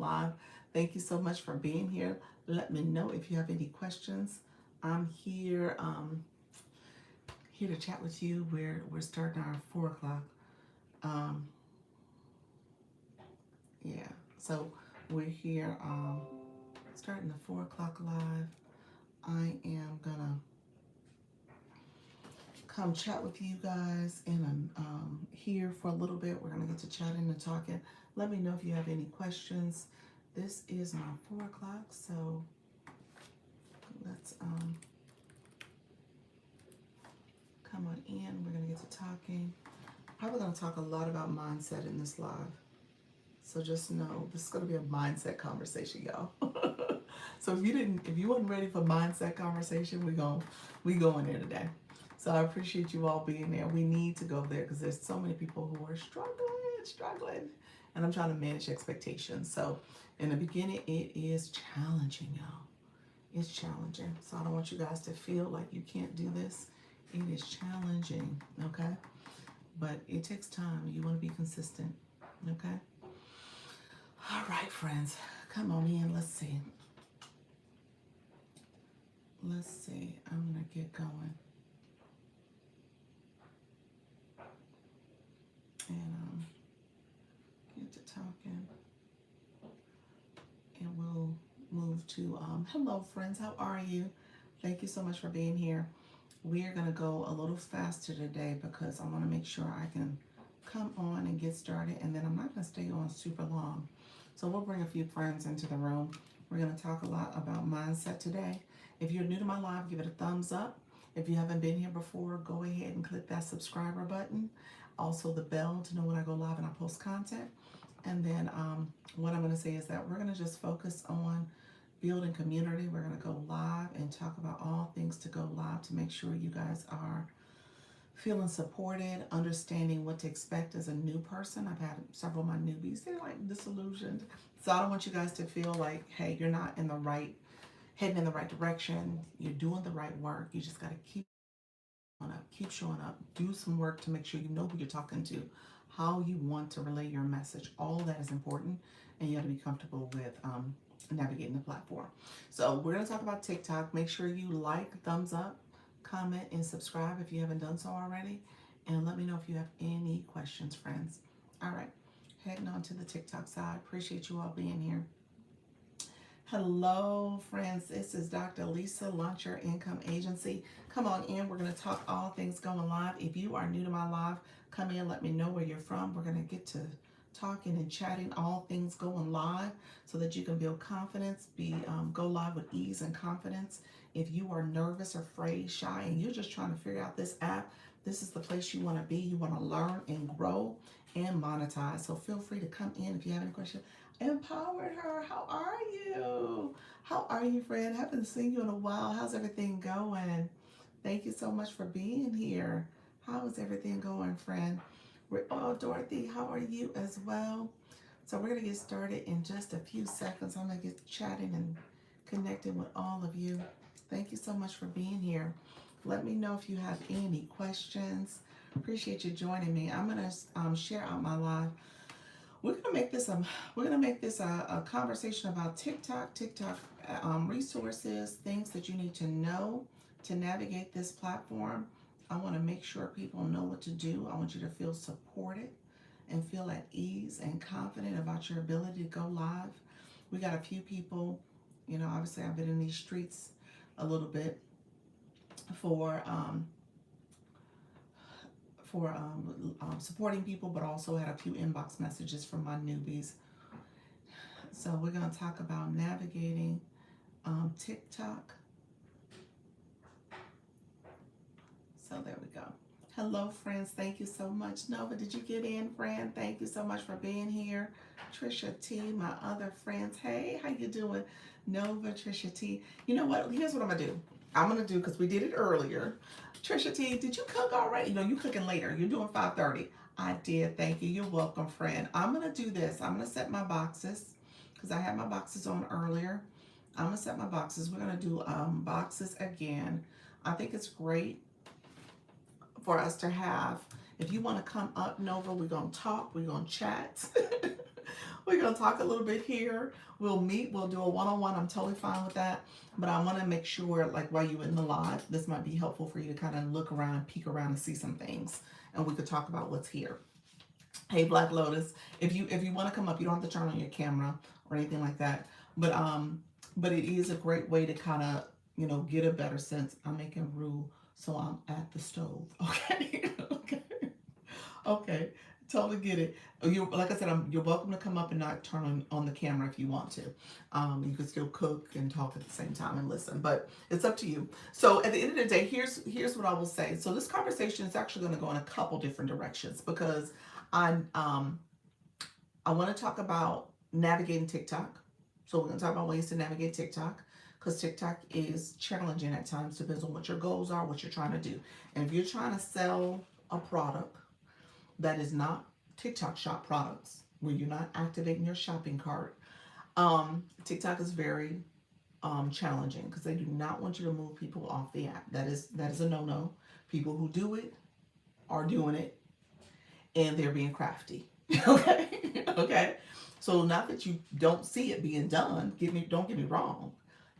live. Thank you so much for being here. Let me know if you have any questions. I'm here to chat with you. We're starting our 4 o'clock. Um, yeah, so we're here starting the 4 o'clock live. I am gonna come chat with you guys, and I'm here for a little bit. We're gonna get to chatting and talking. Let me know if you have any questions. This is my 4 o'clock, so let's come on in. We're gonna get to talking. Probably gonna talk a lot about mindset in this live. So just know this is gonna be a mindset conversation, y'all. So if you weren't ready for mindset conversation, we going there today. So I appreciate you all being there. We need to go there because there's so many people who are struggling, and I'm trying to manage expectations. So in the beginning, it is challenging, y'all. It's challenging. So I don't want you guys to feel like you can't do this. It is challenging, okay? But it takes time. You want to be consistent, okay? All right, friends, come on in. Let's see. I'm gonna get going, and get to talking, and we'll move to hello, friends. How are you? Thank you so much for being here. We're gonna go a little faster today because I want to make sure I can come on and get started, and then I'm not gonna stay on super long. So we'll bring a few friends into the room. We're gonna talk a lot about mindset today. If you're new to my live, give it a thumbs up. If you haven't been here before, go ahead and click that subscriber button. Also the bell to know when I go live and I post content. And then what I'm going to say is that we're going to just focus on building community. We're going to go live and talk about all things to go live to make sure you guys are feeling supported, understanding what to expect as a new person. I've had several of my newbies, they're like disillusioned. So I don't want you guys to feel like, hey, you're not heading in the right direction. You're doing the right work. You just got to keep showing up, do some work to make sure you know who you're talking to, how you want to relay your message. All that is important, and you got to be comfortable with navigating the platform. So we're going to talk about TikTok. Make sure you like, thumbs up, comment, and subscribe if you haven't done so already. And let me know if you have any questions, friends. All right, heading on to the TikTok side. Appreciate you all being here. Hello, friends. This is Dr. Lisa, Launch Your Income Agency. Come on in. We're going to talk all things going live. If you are new to my live, come in. Let me know where you're from. We're going to get to talking and chatting all things going live so that you can build confidence, go live with ease and confidence. If you are nervous, afraid, shy, and you're just trying to figure out this app, this is the place you want to be. You want to learn and grow and monetize. So feel free to come in if you have any questions. Empowered her. How are you? How are you, friend? Haven't seen you in a while. How's everything going? Thank you so much for being here. How is everything going, friend? Oh, Dorothy, how are you as well? So we're going to get started in just a few seconds. I'm going to get chatting and connecting with all of you. Thank you so much for being here. Let me know if you have any questions. Appreciate you joining me. I'm going to share out my live. We're gonna make this a conversation about TikTok resources, things that you need to know to navigate this platform. I want to make sure people know what to do. I want you to feel supported and feel at ease and confident about your ability to go live. We got a few people, obviously I've been in these streets a little bit for supporting people, but also had a few inbox messages from my newbies. So we're going to talk about navigating TikTok. So there we go. Hello, friends. Thank you so much. Nova, did you get in, friend? Thank you so much for being here. Trisha T, my other friends. Hey, how you doing? Nova, Trisha T. You know what? Here's what I'm going to do. I'm going to do, because we did it earlier. Trisha T, did you cook already? You cooking later. You're doing 5:30. I did. Thank you. You're welcome, friend. I'm going to do this. I'm going to set my boxes because I had my boxes on earlier. I'm going to set my boxes. We're going to do boxes again. I think it's great for us to have. If you want to come up, Nova, we're going to talk. We're going to chat. We're going to talk a little bit here. We'll meet. We'll do a one-on-one. I'm totally fine with that. But I want to make sure, like, while you're in the live, this might be helpful for you to kind of look around, peek around, and see some things. And we could talk about what's here. Hey, Black Lotus, if you want to come up, you don't have to turn on your camera or anything like that. But it is a great way to kind of, get a better sense. I'm making roux, so I'm at the stove. Okay. Okay. Okay. Totally get it. You, like I said, you're welcome to come up and not turn on the camera if you want to. You can still cook and talk at the same time and listen, but it's up to you. So at the end of the day, here's what I will say. So this conversation is actually going to go in a couple different directions because I want to talk about navigating TikTok. So we're going to talk about ways to navigate TikTok because TikTok is challenging at times. Depends on what your goals are, what you're trying to do. And if you're trying to sell a product that is not TikTok shop products, where you're not activating your shopping cart, TikTok is very challenging because they do not want you to move people off the app. That is a no-no. People who do it are doing it and they're being crafty. Okay. Okay. So not that you don't see it being done. Don't get me wrong.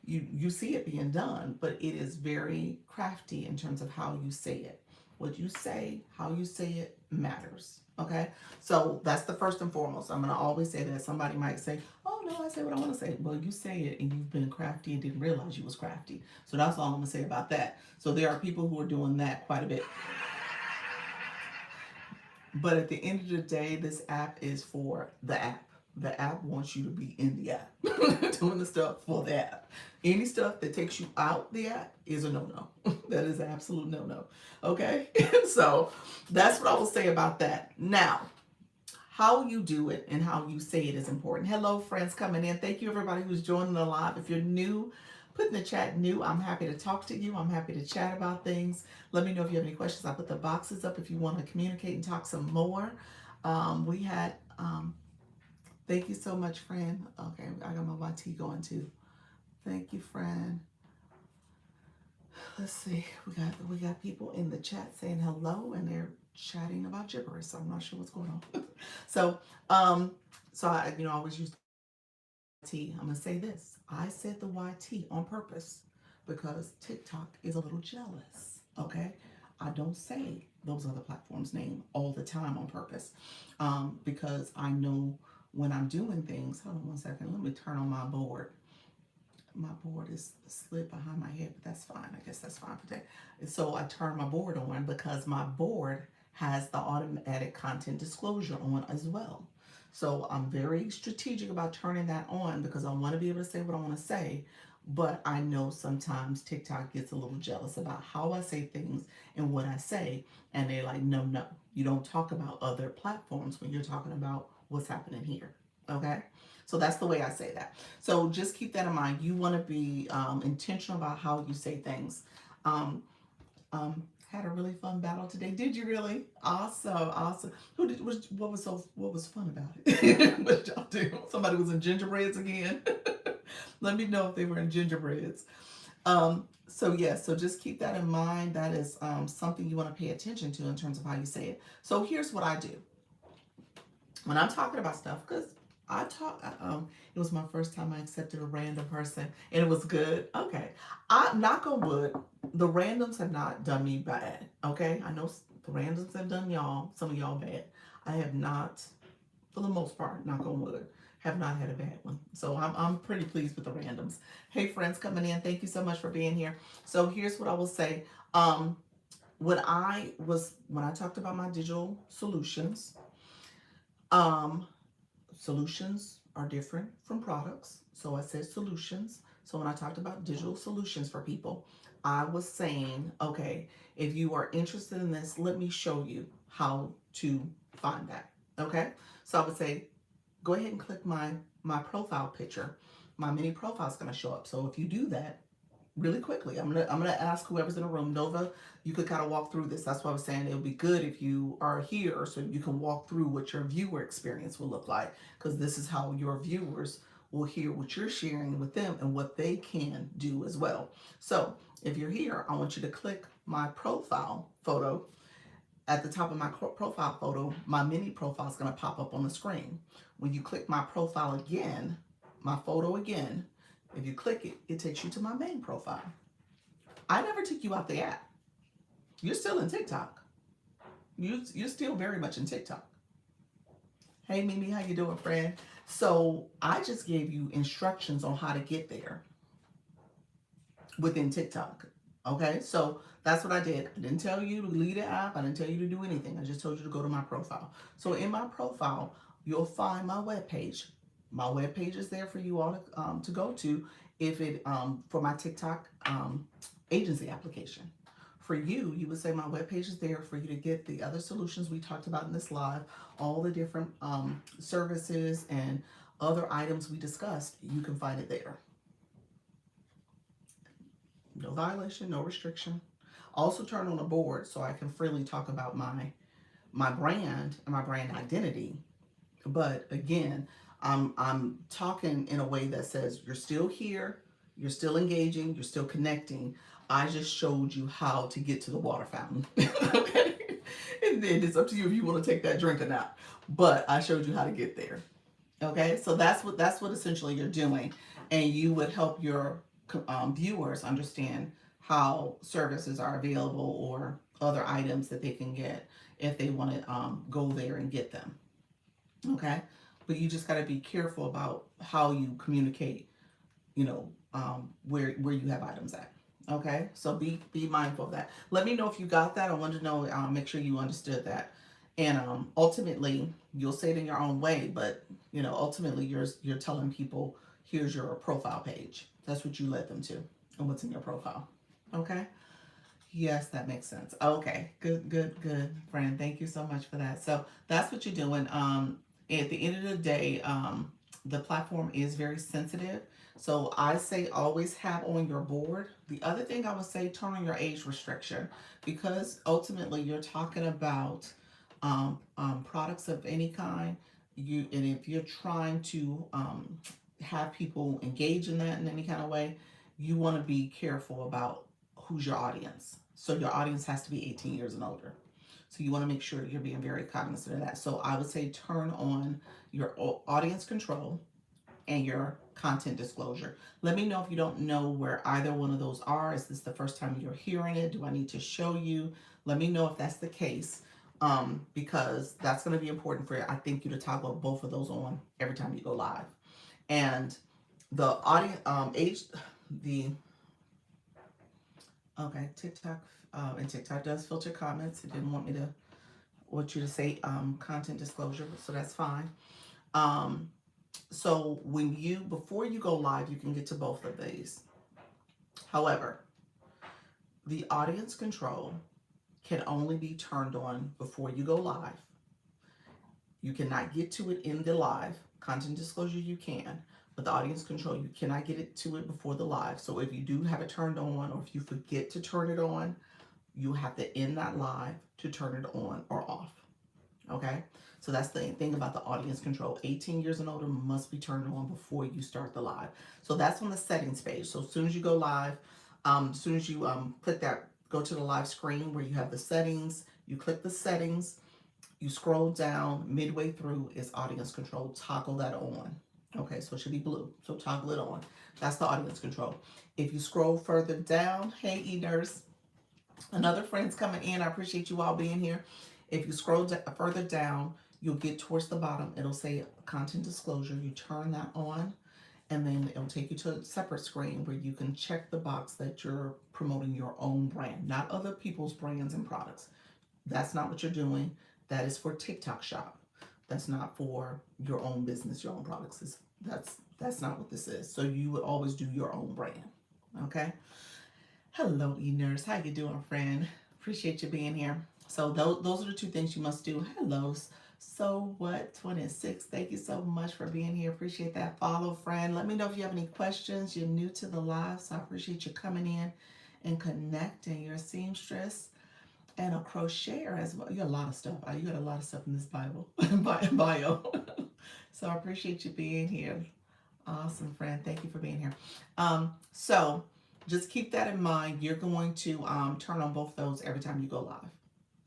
You see it being done, but it is very crafty in terms of how you say it. What you say, how you say it matters. Okay. So that's the first and foremost. I'm going to always say that. Somebody might say, oh no, I say what I want to say. Well, you say it and you've been crafty and didn't realize you was crafty. So that's all I'm going to say about that. So there are people who are doing that quite a bit. But at the end of the day, this app is for the app. The app wants you to be in the app, doing the stuff for the app. Any stuff that takes you out the app is a no-no. That is an absolute no-no. Okay? So that's what I will say about that. Now, how you do it and how you say it is important. Hello, friends coming in. Thank you, everybody who's joining the live. If you're new, put in the chat new. I'm happy to talk to you. I'm happy to chat about things. Let me know if you have any questions. I put the boxes up if you want to communicate and talk some more. We had, thank you so much, friend. Okay, I got my YT going too. Thank you, friend. Let's see. We got people in the chat saying hello, and they're chatting about gibberish. So I'm not sure what's going on. So I always use YT. I'm gonna say this. I said the YT on purpose because TikTok is a little jealous. Okay, I don't say those other platforms' name all the time on purpose because I know when I'm doing things. Hold on one second. Let me turn on my board. My board is slid behind my head, but that's fine. I guess that's fine for today. So I turn my board on because my board has the automatic content disclosure on as well. So I'm very strategic about turning that on because I want to be able to say what I want to say. But I know sometimes TikTok gets a little jealous about how I say things and what I say. And they're like, no, you don't talk about other platforms when you're talking about what's happening here. Okay. So that's the way I say that. So just keep that in mind. You want to be intentional about how you say things. Had a really fun battle today. Did you really? Awesome. What was fun about it? What did y'all do? Somebody was in gingerbreads again. Let me know if they were in gingerbreads. So just keep that in mind. That is something you want to pay attention to in terms of how you say it. So here's what I do when I'm talking about stuff, because it was my first time I accepted a random person and it was good. Okay. I knock on wood, the randoms have not done me bad. Okay. I know the randoms have done some of y'all bad. I have not, for the most part, knock on wood, have not had a bad one. So I'm pretty pleased with the randoms. Hey, friends coming in. Thank you so much for being here. So here's what I will say. When I talked about my digital solutions, solutions are different from products. So I said solutions. So when I talked about digital solutions for people, I was saying, okay, if you are interested in this, let me show you how to find that. Okay. So I would say, go ahead and click my profile picture. My mini profile is going to show up. So if you do that really quickly, I'm gonna ask whoever's in the room. Nova, you could kind of walk through this. That's why I was saying it would be good if you are here so you can walk through what your viewer experience will look like, because this is how your viewers will hear what you're sharing with them and what they can do as well. So if you're here, I want you to click my profile photo at the top of my profile photo, my mini profile is going to pop up on the screen. When you click my profile again, my photo again, if you click it, it takes you to my main profile. I never took you out the app. You're still in TikTok. You're still very much in TikTok. Hey Mimi, how you doing, friend? So I just gave you instructions on how to get there within TikTok. Okay, so that's what I did. I didn't tell you to leave the app. I didn't tell you to do anything. I just told you to go to my profile. So in my profile, you'll find my webpage. My webpage is there for you all to go to if it for my TikTok agency application. For you, you would say my webpage is there for you to get the other solutions we talked about in this live, all the different services and other items we discussed. You can find it there. No violation, no restriction. Also turn on the board so I can freely talk about my brand and my brand identity. But again, I'm talking in a way that says you're still here, you're still engaging, you're still connecting. I just showed you how to get to the water fountain. Okay? And then it's up to you if you want to take that drink or not. But I showed you how to get there. Okay? So that's what essentially you're doing. And you would help your viewers understand how services are available or other items that they can get if they want to go there and get them. Okay? But you just got to be careful about how you communicate, where you have items at. Okay, so be mindful of that. Let me know if you got that. I want to know. Make sure you understood that, and ultimately you'll say it in your own way. But ultimately you're telling people, here's your profile page. That's what you led them to, and what's in your profile. Okay. Yes, that makes sense. Okay, good, friend. Thank you so much for that. So that's what you're doing. At the end of the day, the platform is very sensitive. So I say always have on your board. The other thing I would say, turn on your age restriction, because ultimately you're talking about products of any kind. And if you're trying to have people engage in that in any kind of way, you want to be careful about who's your audience. So your audience has to be 18 years and older. So you want to make sure you're being very cognizant of that. So I would say turn on your audience control and your content disclosure. Let me know if you don't know where either one of those are. Is this the first time you're hearing it? Do I need to show you? Let me know if that's the case, because that's going to be important for you. I think you to toggle both of those on every time you go live. And the audience okay, TikTok, and TikTok does filter comments. It didn't want you to say content disclosure, so that's fine. So before you go live, you can get to both of these. However, the audience control can only be turned on before you go live. You cannot get to it in the live. Content disclosure you can, but the audience control, you cannot get it to it before the live. So if you do have it turned on, or if you forget to turn it on, you have to end that live to turn it on or off. Okay? So that's the thing about the audience control. 18 years and older must be turned on before you start the live. So that's on the settings page. So as soon as you go live, as soon as you click that, go to the live screen where you have the settings, you click the settings, you scroll down, midway through is audience control. Toggle that on. Okay, so it should be blue. So toggle it on. That's the audience control. If you scroll further down, hey E-Nurse, another friend's coming in. I appreciate you all being here. If you scroll further down, you'll get towards the bottom. It'll say content disclosure. You turn that on, and then it'll take you to a separate screen where you can check the box that you're promoting your own brand, not other people's brands and products. That's not what you're doing. That is for TikTok Shop. That's not for your own business, your own products. That's not what this is. So you would always do your own brand. Okay. Hello, E-Nurse. How you doing, friend? Appreciate you being here. So those are the two things you must do. Hello. So what? 26. Thank you so much for being here. Appreciate that follow, friend. Let me know if you have any questions. You're new to the live, so I appreciate you coming in and connecting. You're a seamstress and a crocheter as well. You got a lot of stuff. You got a lot of stuff in this bio. So I appreciate you being here. Awesome, friend. Thank you for being here. So just keep that in mind. You're going to turn on both those every time you go live.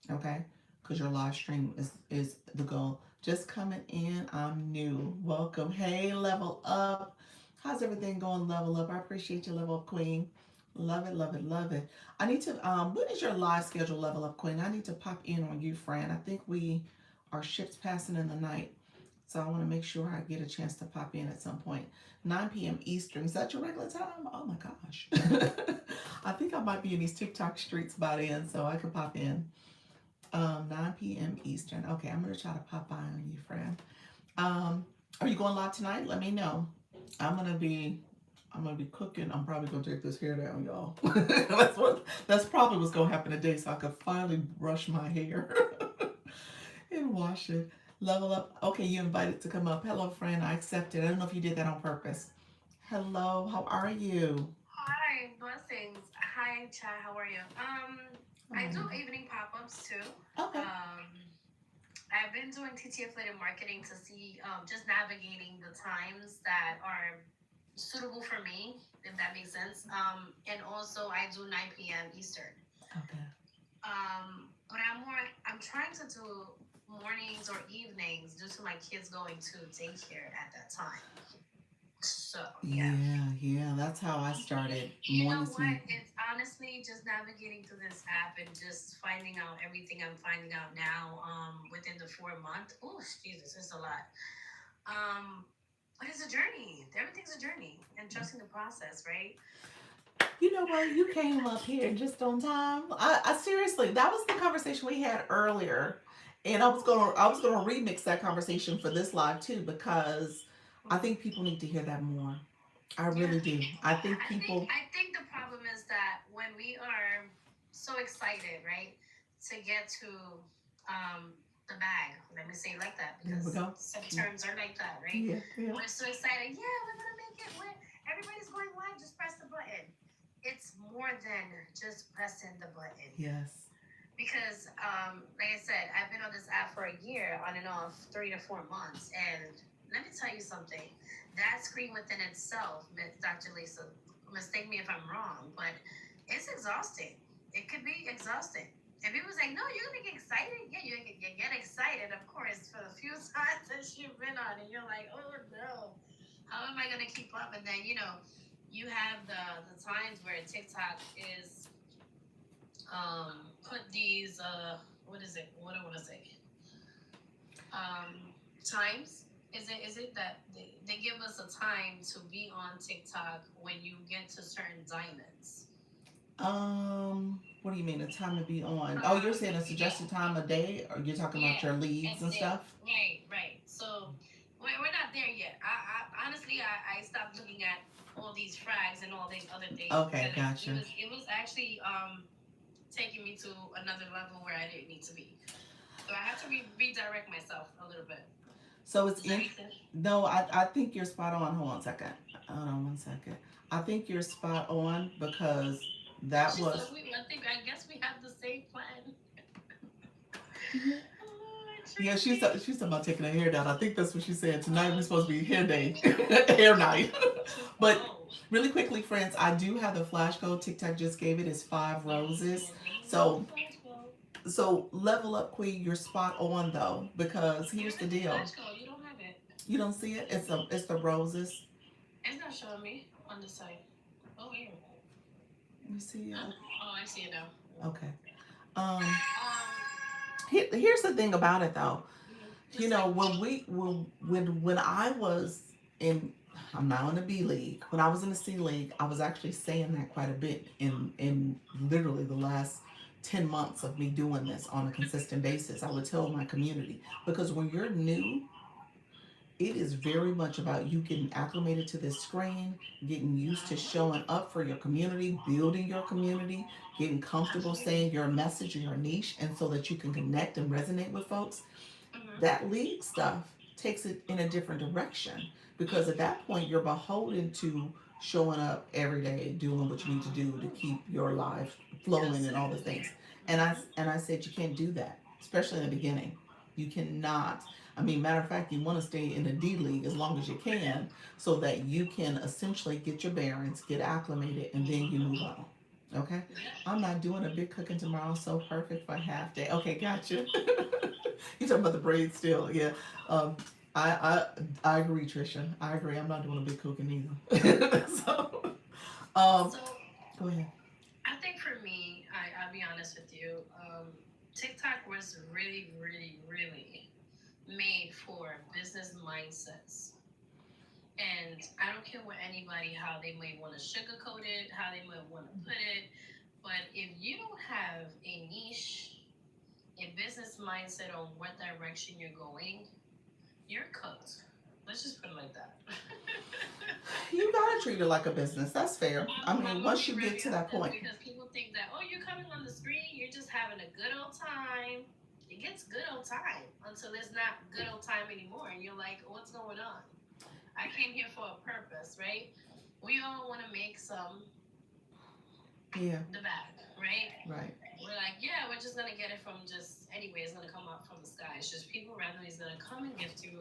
Okay? because your live stream is the goal. Just coming in, I'm new. Welcome. Hey, level up. How's everything going? Level up. I appreciate you, level up queen. Love it, love it, love it. I need to. When is your live schedule, level up queen? I need to pop in on you, friend. I think we our ships passing in the night, so I want to make sure I get a chance to pop in at some point. 9 p.m. Eastern. Is that your regular time? Oh my gosh. I think I might be in these TikTok streets by then, so I can pop in. 9 p.m. Eastern. Okay, I'm gonna try to pop by on you, friend. Um, are you going live tonight? Let me know. I'm gonna be I'm gonna be cooking. I'm probably gonna take this hair down, y'all. That's probably what's gonna happen today, so I can finally brush my hair and wash it. Level up. Okay, you invited to come up. Hello, friend. I accepted. I don't know if you did that on purpose. Hello, how are you? Hi, blessings. Hi, Chad. How are you? I do evening pop-ups too. Okay. Um, I've been doing TTF related marketing to see just navigating the times that are suitable for me, if that makes sense. And also I do 9 p.m. Eastern. Okay. But I'm trying to do mornings or evenings due to my kids going to daycare at that time. So yeah. Yeah. That's how I started You know mornings what? and It's honestly just navigating through this app and just finding out everything I'm finding out now. Within the 4 month. Oh, Jesus, it's a lot. Um, but it's a journey. Everything's a journey, and trusting the process, right? you know what? You came up here just on time. I seriously, that was the conversation we had earlier, and I was gonna remix that conversation for this live too because I think people need to hear that more. I Yeah. really do. I think I think people. I think the problem is that when we are so excited, right, to get to the bag. Let me say it like that There we because go. some terms are like that, right? Yeah, yeah. We're so excited. Yeah, we're gonna make it. Everybody's going live. Just press the button. It's more than just pressing the button Yes. because, like I said, I've been on this app for a year, on and off, 3 to 4 months, and let me tell you something. That screen within itself, Dr. Lisa, mistake me if I'm wrong, but it's exhausting. It could be exhausting. And people say, no, you're gonna get excited. Yeah, you get excited, of course, for the few times that you've been on, and you're like, oh no, how am I gonna keep up? And then you have the times where TikTok is put these what is it? What do I want to say? Times. Is it that they give us a time to be on TikTok when you get to certain diamonds? What do you mean? A time to be on? Oh, you're saying a Yeah, suggested time of day, or you're talking about yeah, your leads and and then stuff? right. So we're not there yet. I honestly I stopped looking at all these frags and all these other things Okay, because gotcha. it was actually taking me to another level where I didn't need to be. So I have to redirect myself a little bit. So it's Does that in. make sense? No, I think you're spot on. Hold on a second. Hold on one second. I think you're spot on because that She said was. I guess we have the same plan. Yeah, Oh, yeah. Tracy. She's talking about taking her hair down. I think that's what she said. Tonight we're Oh, supposed to be hair day, Jesus. hair night. But Oh, really quickly, friends, I do have the flash code. TikTok just gave it. It's five yes, roses. yes. We need the So flash code. level up, queen. You're spot on though because here's Where the is the deal. flash code? You don't have it. You don't see it. It's the roses. It's not showing me on the site. Oh, here. You see it? Huh? Oh, I see it now. Okay. Um. Um, Here's the thing about it though. You just know, like when I was in, I'm now in the B League. When I was in the C League, I was actually saying that quite a bit in literally the last 10 months of me doing this on a consistent basis. I would tell my community because when you're new, it is very much about you getting acclimated to this screen, getting used to showing up for your community, building your community, getting comfortable absolutely. saying your message and your niche, and so that you can connect and resonate with folks. Mm-hmm. That league stuff takes it in a different direction because at that point you're beholden to showing up every day doing what you need to do to keep your life flowing and all the Absolutely. things. Mm-hmm. And I said you can't do that, especially in the beginning. You cannot. I mean, matter of fact, you want to stay in the D League as long as you can so that you can essentially get your bearings, get acclimated, and then you move on. Okay. I'm not doing a big cooking tomorrow, so perfect for a half day. Okay, gotcha. You talking about the braids still? Yeah. Um, I agree, Trisha. I agree. I'm not doing a big cooking either. So, um, So go ahead. I think for me, I'll be honest with you. TikTok was really, really, really made for business mindsets. And I don't care what anybody, how they may want to sugarcoat it, how they might want to put it. But if you don't have a niche, a business mindset on what direction you're going, you're cooked. Let's just put it like that. You gotta treat it like a business. That's fair. I I'm mean, gonna once be you get very to that honest point. because people think that, oh, you're coming on the screen, you're just having a good old time. It gets good old time until it's not good old time anymore, and you're like, what's going on? I came here for a purpose, right? We all want to make some Yeah. the bag, right? Right. We're like, yeah, we're just gonna get it from just anyway. It's gonna come out from the sky. It's just people randomly is gonna come and gift you.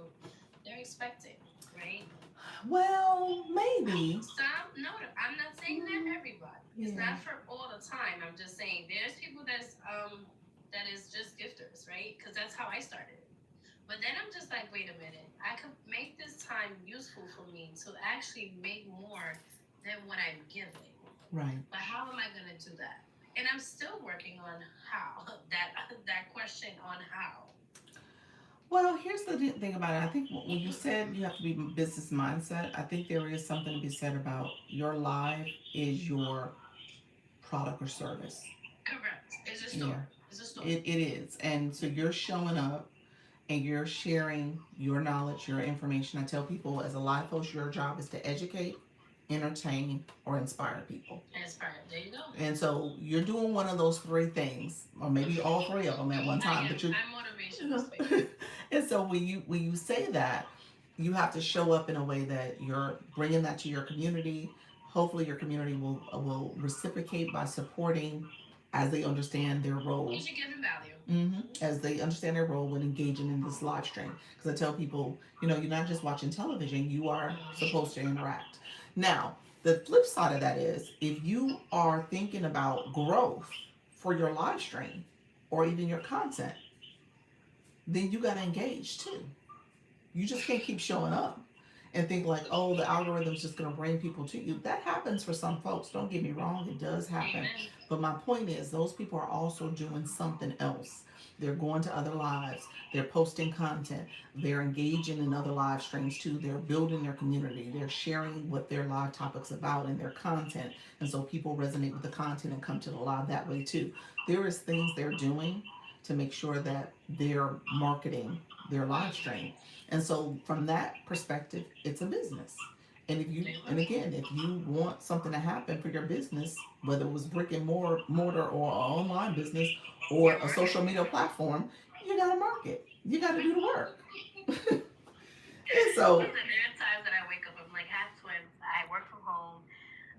They're expecting, right? Well, maybe. Some no, I'm not saying that everybody. It's Yeah. not for all the time. I'm just saying there's people that is just gifters, right? Because that's how I started. But then I'm just like, wait a minute. I could make this time useful for me to actually make more than what I'm giving. Right. But how am I gonna do that? And I'm still working on how that question on how. Well, here's the thing about it. I think when you said you have to be business mindset, I think there is something to be said about your life is your product or service. Correct. It's a Yeah, store. It's a store. it is. And so you're showing up and you're sharing your knowledge, your information. I tell people as a life coach, your job is to educate, entertain, or inspire people. Inspired. There you go. And so you're doing one of those three things, or maybe all three of them at one time. But you're, I'm motivational speaker. and so when you say that, you have to show up in a way that you're bringing that to your community. Hopefully, your community will reciprocate by supporting as they understand their role. You should give them value. As they understand their role when engaging in this live stream. Because I tell people, you're not just watching television, you are supposed to interact. Now, the flip side of that is if you are thinking about growth for your live stream or even your content, then you got to engage too. You just can't keep showing up and think like, oh, the algorithm's just going to bring people to you. That happens for some folks. Don't get me wrong, it does happen. Amen. But my point is, those people are also doing something else. They're going to other lives. They're posting content. They're engaging in other live streams too. They're building their community. They're sharing what their live topics about in their content. And so people resonate with the content and come to the live that way too. There is things they're doing to make sure that they're marketing their live stream. And so from that perspective, it's a business. And again, if you want something to happen for your business, whether it was brick and mortar or an online business or a social media platform, you gotta market. You gotta do the work. And so Listen, there are times that I wake up, I'm like, I have twins, I work from home,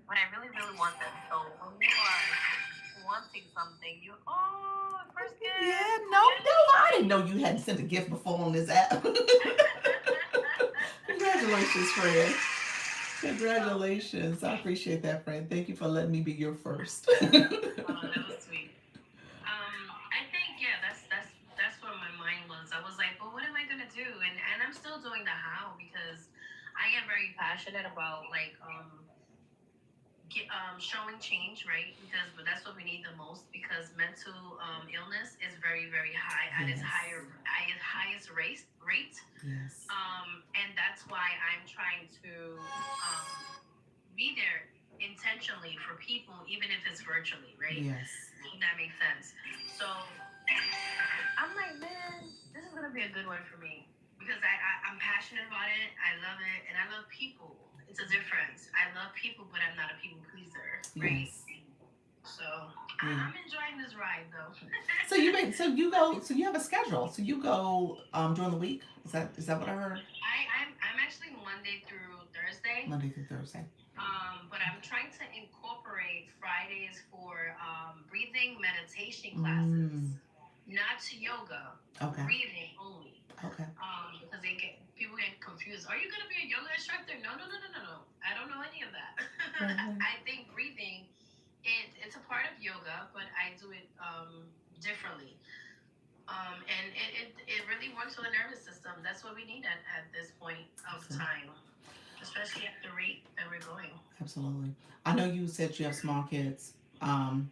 but I really, really want them. So when you are wanting something, first gift. yeah, no, I didn't know you hadn't sent a gift before on this app. Congratulations, friend. Congratulations. I appreciate that, friend. Thank you for letting me be your first. Oh, that was sweet. I think that's where my mind was. I was like, well, what am I gonna do? And I'm still doing the how because I am very passionate about showing change, right? But that's what we need the most because mental illness is very, very high at its highest rate. Yes. And that's why I'm trying to be there intentionally for people, even if it's virtually, right? Yes. If that makes sense. So I'm like, man, this is gonna be a good one for me because I'm passionate about it. I love it, and I love people. It's a difference. I love people, but I'm not a people pleaser, right? Yes. So I'm enjoying this ride though. So you have a schedule. So you go during the week. Is that what I heard? I'm actually Monday through Thursday. Monday through Thursday. But I'm trying to incorporate Fridays for breathing meditation classes, not yoga. Okay. Breathing only. Okay. Because people get confused. Are you gonna be a yoga instructor? No. I don't know any of that. I think breathing, it's a yoga, but I do it differently. And it really works for the nervous system. That's what we need at this point of Absolutely. time, especially at the rate that we're going. Absolutely. I know you said you have small kids, and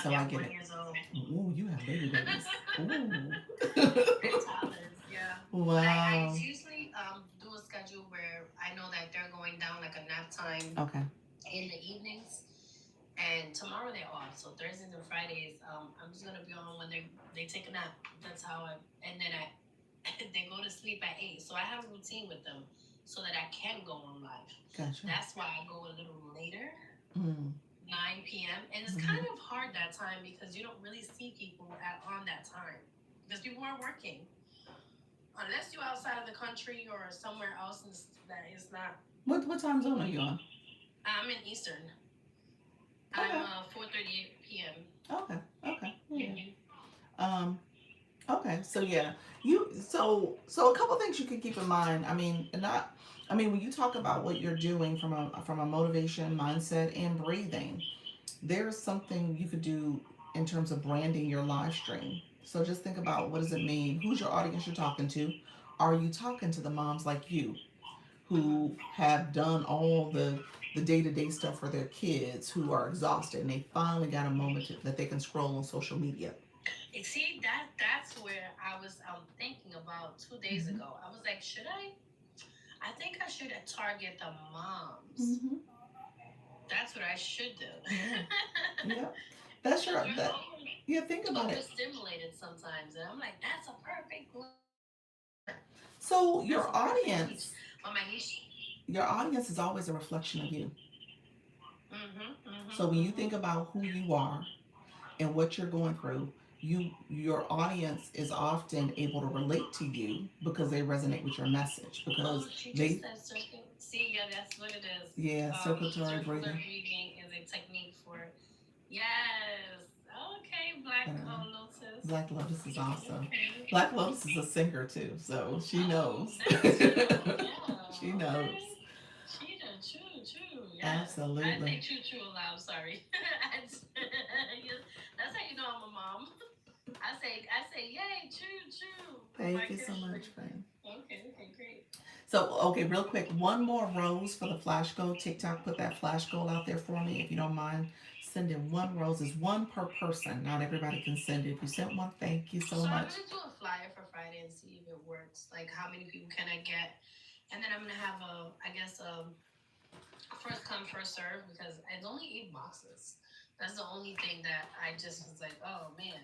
so Yeah, I get it. 1 years old. Ooh, you have baby babies. Ooh. They're toddlers, yeah. But I Wow. usually do a schedule where I know that they're going down like a nap time Okay. in the evenings. And tomorrow they're off, so Thursdays and Fridays, I'm just gonna be on when they take a nap. That's how I, and then I they go to sleep at 8. So I have a routine with them so that I can go on live. Gotcha. That's why I go a little later, Mm. 9 p.m. And it's Mhm. kind of hard that time because you don't really see people on that time because people are working. Unless you're outside of the country or somewhere else that is not. What time zone are you on? I'm in Eastern. I'm Okay. 4:38 p.m. Okay. Okay. Yeah. Mhm. Um. Okay. So yeah, you. So a couple things you could keep in mind. I mean, not. I mean, when you talk about what you're doing from a motivation mindset and breathing, there's something you could do in terms of branding your live stream. So just think about, what does it mean? Who's your audience you're talking to? Are you talking to the moms like you Mhm. who have done all the day-to-day stuff for their kids, who are exhausted and they finally got a moment that they can scroll on social media? And see that's where I was thinking about 2 days Mm-hmm. ago. I was like, should I? I think I should target the moms. Mm-hmm. That's what I should do. Yeah. Yeah. That's Because your we're that. Yeah. Think about it. overstimulated sometimes, and I'm like, that's a perfect So that's a perfect piece. But my niche. your audience is always a reflection of you. Mhm. Mhm. So when you Mhm. think about who you are and what you're going through, your audience is often able to relate to you because they resonate with your message, Oh, because she just they, said circle. See, yeah, that's what it is. yeah, circulatory Circular breathing. breathing is a technique for. Yes. Okay, Black uh, Lotus. Black Lotus is awesome. Okay. Black Lotus is a singer too, so she Oh, knows. that too. She Yeah. knows. Okay. Cheetah, choo, choo. Yes. I say Absolutely. choo choo aloud. Sorry. Yes, that's how you know I'm a mom. I say yay choo choo with my Thank you so kids much, sleep. friend. Okay. Okay. Great. So, okay, real quick, one more rose for the flash goal. TikTok, put that flash goal out there for me if you don't mind. Sending one rose, is one per person. Not everybody can send it. If you sent one, thank you so So I'm much. gonna do a flyer for Friday and see if it works. Like how many people can I get? And then I'm gonna have I guess first come first serve because it's only 8 boxes. That's the only thing that I just was like, oh man,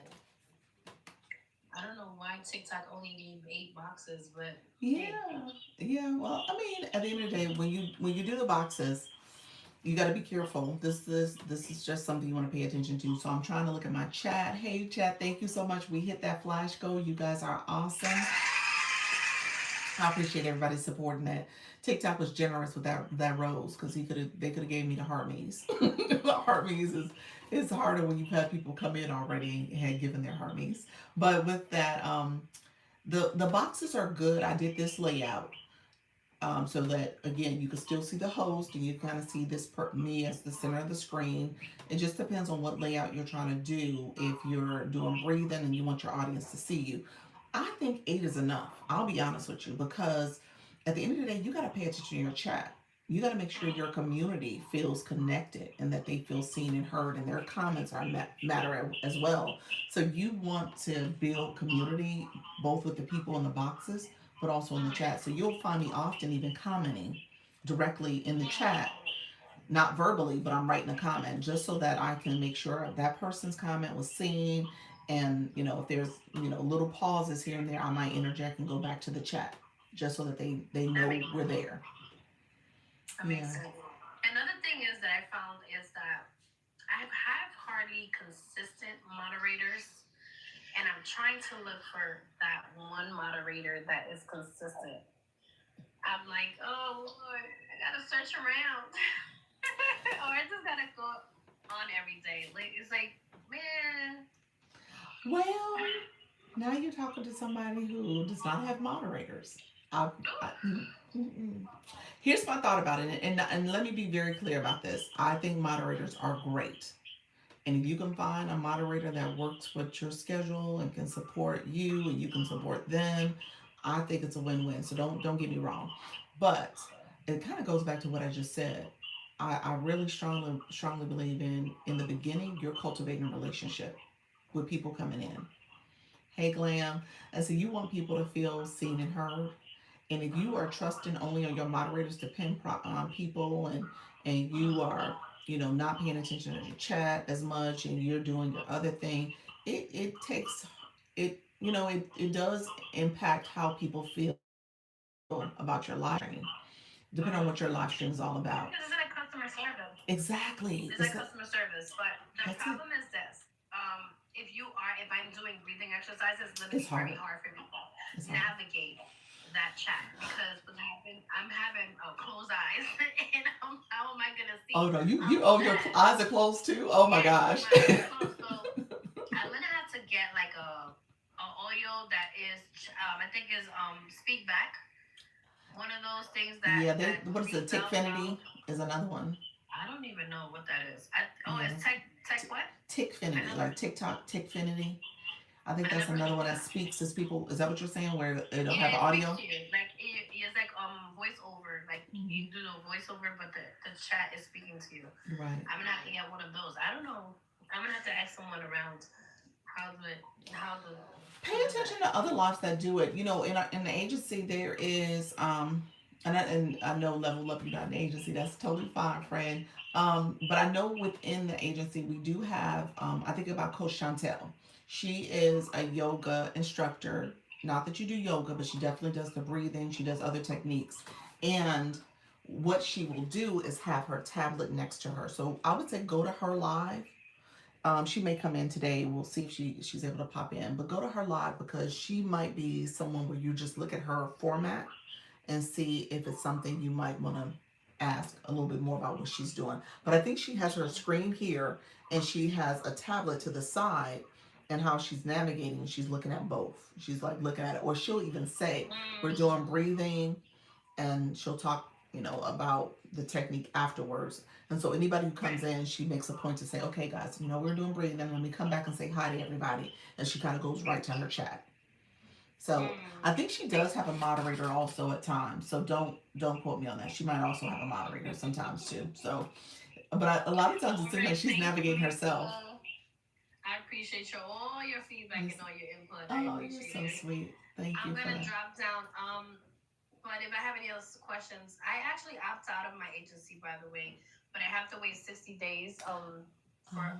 I don't know why TikTok only gave 8 boxes, but hey. Yeah, yeah. Well, I mean, at the end of the day, when you do the boxes, you got to be careful. This is just something you want to pay attention to. So I'm trying to look at my chat. Hey, chat, thank you so much. We hit that flash goal. You guys are awesome. I appreciate everybody supporting that. TikTok was generous with that rose, because they could have gave me the Harmonies. The Harmonies is harder when you've had people come in already and had given their Harmonies. But with that, the boxes are good. I did this layout, so that again you can still see the host and you kind of see me as the center of the screen. It just depends on what layout you're trying to do. If you're doing breathing and you want your audience to see you, I think 8 is enough. I'll be honest with you, because at the end of the day, you got to pay attention to your chat. You got to make sure your community feels connected and that they feel seen and heard, and their comments are matter as well. So you want to build community both with the people in the boxes, but also in the chat. So you'll find me often even commenting directly in the chat, not verbally, but I'm writing a comment just so that I can make sure that person's comment was seen. And if there's little pauses here and there, I might interject and go back to the chat just so that they That know makes we're there. that makes Yeah. sense. Another thing is that I found is that I have hardly consistent moderators, and I'm trying to look for that one moderator that is consistent. I'm like, oh Lord, I gotta search around, or I just gotta go on every day. Like it's like, man, Well, now you're talking to somebody who does not have moderators. Mm-mm. Here's my thought about it, and let me be very clear about this. I think moderators are great. And if you can find a moderator that works with your schedule and can support you and you can support them, I think it's a win-win. So don't get me wrong. But it kind of goes back to what I just said. I really strongly believe in the beginning you're cultivating a relationship with people coming in. Hey Glam. And so you want people to feel seen and heard. And if you are trusting only on your moderators to pin people and you are, not paying attention to your chat as much and you're doing your other thing, it takes it does impact how people feel about your live stream, depending on what your live stream is all about. Because it's like customer service. Exactly. It's like customer service. But the That's it. problem is this. If I'm doing breathing exercises, it's It's literally very hard. hard for me to It's hard. navigate that chat because what's happened, I'm having closed eyes, and how am I gonna see? Oh no, your Chat? eyes are closed too. Oh my Yes, gosh. my eyes are closed. So I'm gonna have to get like a audio that is I think is speak back. One of those things Yeah, that what is it? reads out Tickfinity loud. is another one. I don't even know what that is. Yeah, It's tech what? I Tickfinity, never. like TikTok, Tickfinity. I think I that's never heard another of one that that. speaks to people. Is that what you're saying? Where it'll have Yeah, it speaks audio? to you. Like it's like voiceover. Like Hmm. you do the voiceover, but the chat is speaking to you. Right. I'm gonna have to get one of those. I don't know. I'm gonna have to ask someone around how to Pay do attention that. to other lives that do it. In the agency there is and I know Level Up, you're not an agency. That's totally fine, friend. But I know within the agency we do have. I think about Coach Chantel. She is a yoga instructor. Not that you do yoga, but she definitely does the breathing. She does other techniques, and what she will do is have her tablet next to her. So I would say go to her live. She may come in today. We'll see if she's able to pop in. But go to her live because she might be someone where you just look at her format and see if it's something you might want to ask a little bit more about what she's doing. But I think she has her screen here and she has a tablet to the side and how she's navigating. She's looking at both. She's like looking at it, or she'll even say, "We're doing breathing," and she'll talk, about the technique afterwards. And so anybody who comes in, she makes a point to say, "Okay, guys, we're doing breathing. Let me come back and say hi to everybody." And she kind of goes right to her chat. So I think she does have a moderator also at times. So don't quote me on that. She might also have a moderator sometimes too. So, but a lot of times it All seems like right, she's thank navigating you. herself. I appreciate all your feedback Yes. and all your input. I Oh, you're appreciate so it. sweet. Thank I'm you for gonna that. drop down. But if I have any other questions, I actually opt out of my agency, by the way. But I have to wait 60 days. For Oh,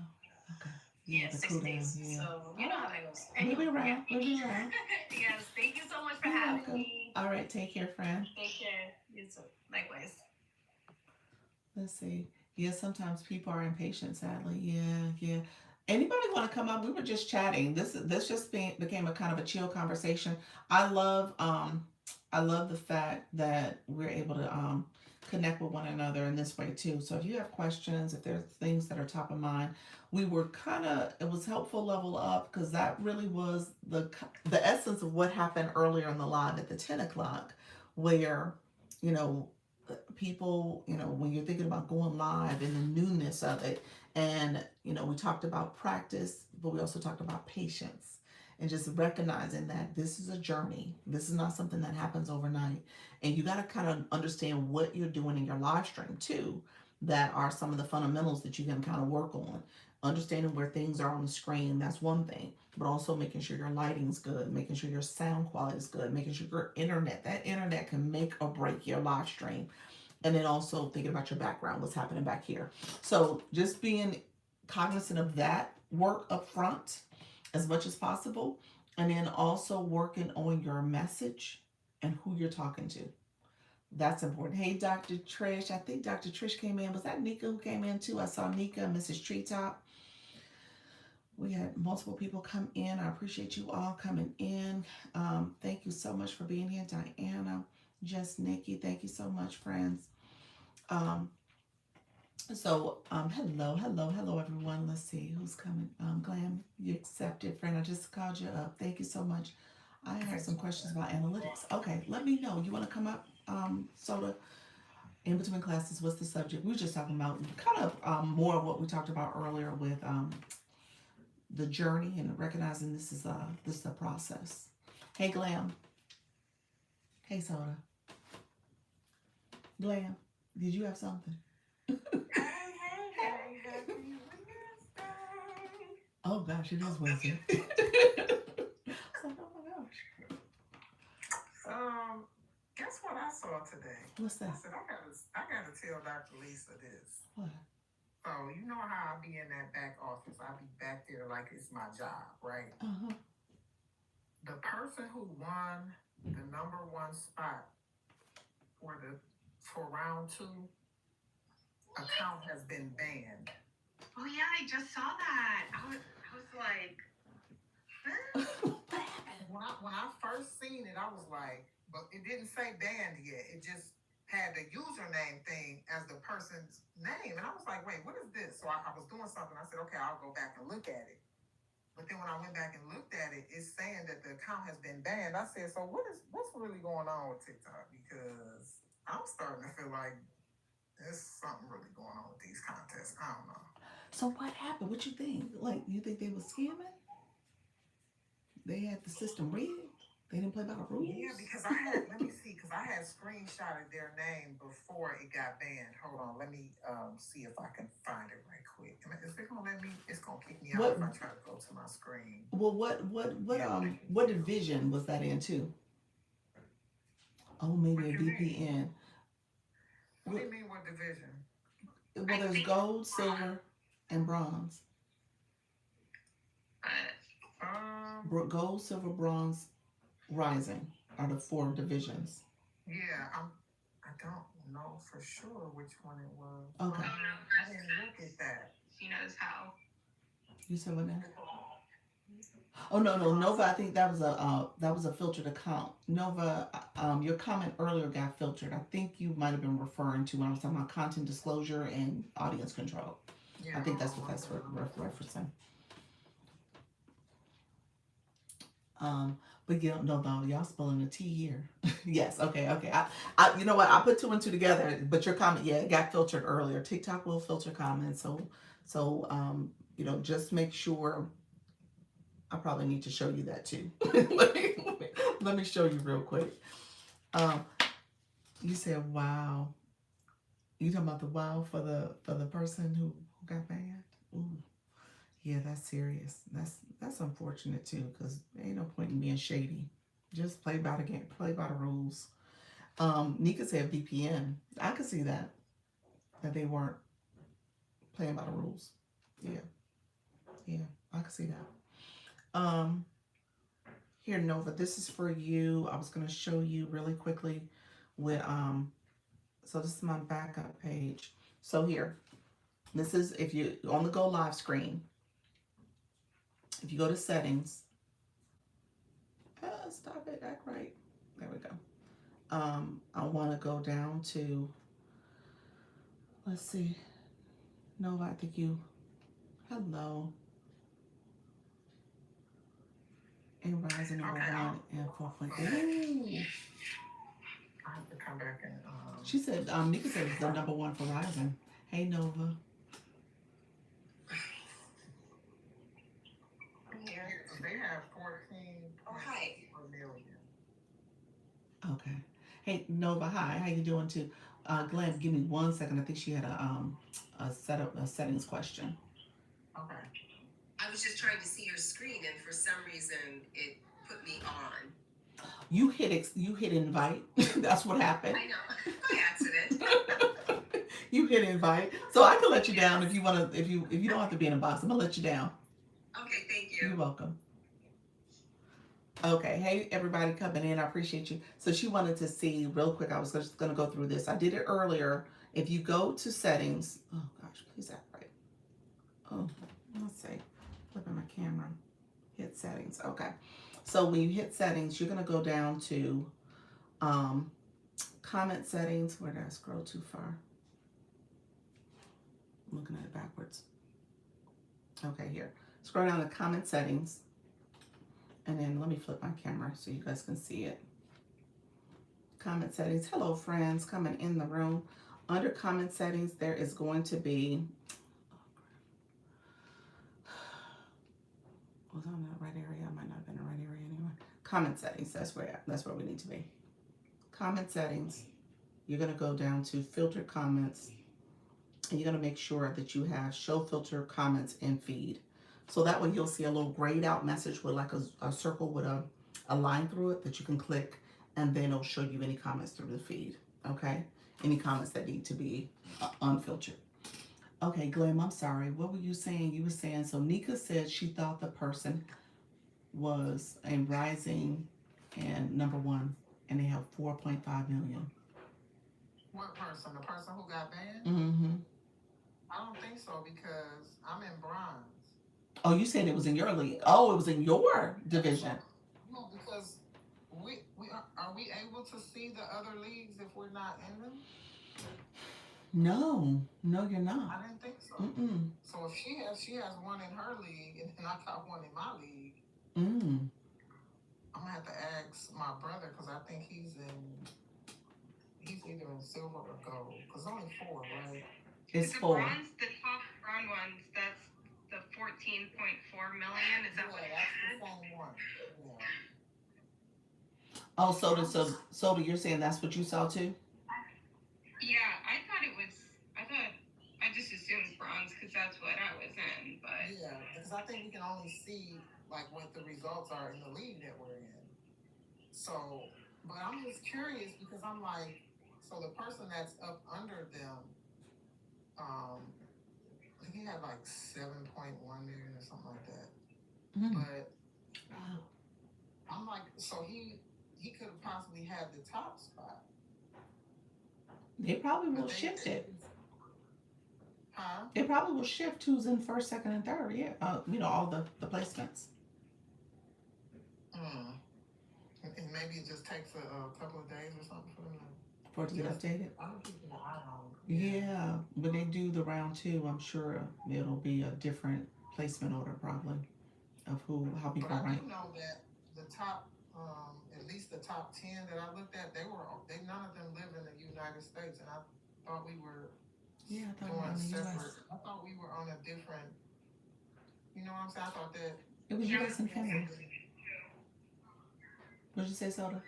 okay. Yeah, yeah, the 60 cool down. days. Yeah. So you know Oh, how that goes. we'll be Anyway, yeah. around. We'll be around. Yes. Thank you so much for You're having welcome. me. All right. Take care, friend. Take care. You too. Likewise. Let's see. Yeah, sometimes people are impatient, sadly. Yeah, yeah. Anybody want to come up? We were just chatting. This just became a kind of a chill conversation. I love I love the fact that we're able to connect with one another in this way too. So if you have questions, if there's things that are top of mind, we were kind of it was helpful level up because that really was the essence of what happened earlier in the live at the 10 o'clock, where you know people, when you're thinking about going live and the newness of it. And, we talked about practice, but we also talked about patience and just recognizing that this is a journey. This is not something that happens overnight. And you got to kind of understand what you're doing in your live stream too, that are some of the fundamentals that you can kind of work on. Understanding where things are on the screen, that's one thing, but also making sure your lighting's good, making sure your sound quality is good, making sure your that internet can make or break your live stream, and then also thinking about your background, what's happening back here. So just being cognizant of that work up front as much as possible, and then also working on your message and who you're talking to. That's important. Hey, Dr. Trish. I think Dr. Trish came in. Was that Nika who came in too? I saw Nika and Mrs. Treetop. We had multiple people come in. I appreciate you all coming in. Thank you so much for being here, Diana. Just Nikki. Thank you so much, friends. Um, hello, everyone. Let's see who's coming. Glam, you accepted, friend. I just called you up. Thank you so much. I have some questions about analytics. Okay, let me know. You want to come up, Soda? In between classes, what's the subject? We were just talking about kind of more of what we talked about earlier with the journey and recognizing this is a process. Hey, Glam. Hey, Soda. Glam. Did you have something? Hey, happy Wednesday. Oh gosh, it is Wednesday. I was like, oh my gosh. Um, guess what I saw today? What's I that? said I gotta tell Dr. Lisa this. What? So you know how I be in that back office? I be back there like it's my job, right? Uh-huh. The person who won the #1 spot for round 2 account has been banned. Oh yeah, I just saw that. I was like, huh? When I first seen it, I was like, but it didn't say banned yet. It just had the username thing as the person's name. And I was like, wait, what is this? So I was doing something. I said, okay, I'll go back and look at it. But then when I went back and looked at it, it's saying that the account has been banned. I said, so what's really going on with TikTok? Because I'm starting to feel like there's something really going on with these contests. I don't know. So what happened? What you think? Like, you think they was scamming? They had the system rigged? They didn't play by the rules? Yeah, because I had, let me see, because I had screenshotted their name before it got banned. Hold on, let me see if I can find it right quick. Is it gonna let me? It's gonna kick me out What? if I try to go to my screen. Well, what division was that in too? Oh, maybe a What you mean? VPN. What do you mean? What division? Well, there's gold, silver, and bronze. Gold, silver, bronze, rising are the 4 divisions. Yeah, I don't know for sure which one it was. Okay. I didn't look at that. She knows how. You said what now? Oh no, Nova. I think that was a filtered account. Nova, your comment earlier got filtered. I think you might have been referring to when I was talking about content disclosure and audience control. Yeah, I think that's what that's referencing. But you don't know though, y'all spelling the T here. Yes, okay. I you know what? I put 2 and 2 together, but your comment, yeah, it got filtered earlier. TikTok will filter comments, so just make sure. I probably need to show you that too. let me show you real quick. You said wow. You talking about the wow for the person who got banned? Ooh. Yeah, that's serious. That's unfortunate too, because there ain't no point in being shady. Just play by the game, play by the rules. Nika said VPN. I could see that they weren't playing by the rules. Yeah, I could see that. Here, Nova, this is for you. I was gonna show you really quickly with so this is my backup page. So here, this is if you on the Go Live screen. If you go to settings, stop it, act right. There we go. I want to go down to, let's see, Nova, I think you, hello. And Rising #1 and 4.0. I have to come back and. She said, Nika said it's the #1 for Rising. Hey, Nova. They have 14. Oh, hi. Million. Okay. Hey, Nova, hi. How you doing too? Glenn, give me 1 second. I think she had a settings question. Okay. I was just trying to see your screen, and for some reason, it put me on. You hit invite. That's what happened. I know, by accident. You hit invite, so I can let you down if you want to. If you don't have to be in a box, I'm gonna let you down. Okay, thank you. You're welcome. Okay, hey everybody coming in, I appreciate you. So she wanted to see real quick, I was just gonna go through this. I did it earlier. If you go to settings, oh gosh, please act right. Oh, let's see, flipping my camera, hit settings, okay. So when you hit settings, you're gonna go down to comment settings. Where did I scroll too far? I'm looking at it backwards. Okay, here, scroll down to comment settings. And then let me flip my camera so you guys can see it. Comment settings. Hello, friends coming in the room. Under comment settings, there is going to be, was I in the right area? I might not have been in the right area anyway. Comment settings, that's where we need to be. Comment settings, you're gonna go down to filter comments, and you're gonna make sure that you have show filter comments in feed. So that way you'll see a little grayed out message with like a circle with a line through it that you can click, and then it'll show you any comments through the feed, okay? Any comments that need to be unfiltered. Okay, Glenn, I'm sorry. What were you saying? You were saying, so Nika said she thought the person was a rising and number one, and they have 4.5 million. What person? The person who got banned? Mm-hmm. I don't think so because I'm in bronze. Oh, you said it was in your league. Oh, it was in your division. No, because are we able to see the other leagues if we're not in them? No, you're not. I didn't think so. Mm-mm. So if she has one in her league and then I got one in my league, Mm. I'm gonna have to ask my brother because I think he's either in silver or gold. Cause only 4, right? It's the 4. bronze, the top bronze ones, that's the 14.4 million. Is that what it that's had? the same one. Yeah. Oh, Soda, you're saying that's what you saw too? Yeah, I just assumed bronze because that's what I was in, but Yeah, because I think we can only see like what the results are in the league that we're in. So, but I'm just curious because I'm like, so the person that's up under them, I think he had like 7.1 million or something like that. Mm. But I'm like, so he could have possibly had the top spot. They probably will But shift it. Huh? It probably will shift who's in first, second, and third. Yeah, all the placements. And maybe it just takes a couple of days or something For it to get updated. I'm keeping an eye on. Yeah, when they do the round 2, I'm sure it'll be a different placement order probably of how people But I rank. do know that the top, at least the top 10 that I looked at, none of them live in the United States, and I thought we were Yeah, I thought we were doing on the separate. US. I thought we were on a different. You know what I'm saying? I thought that. It was Yeah. US and Canada. What'd you say, Soda? I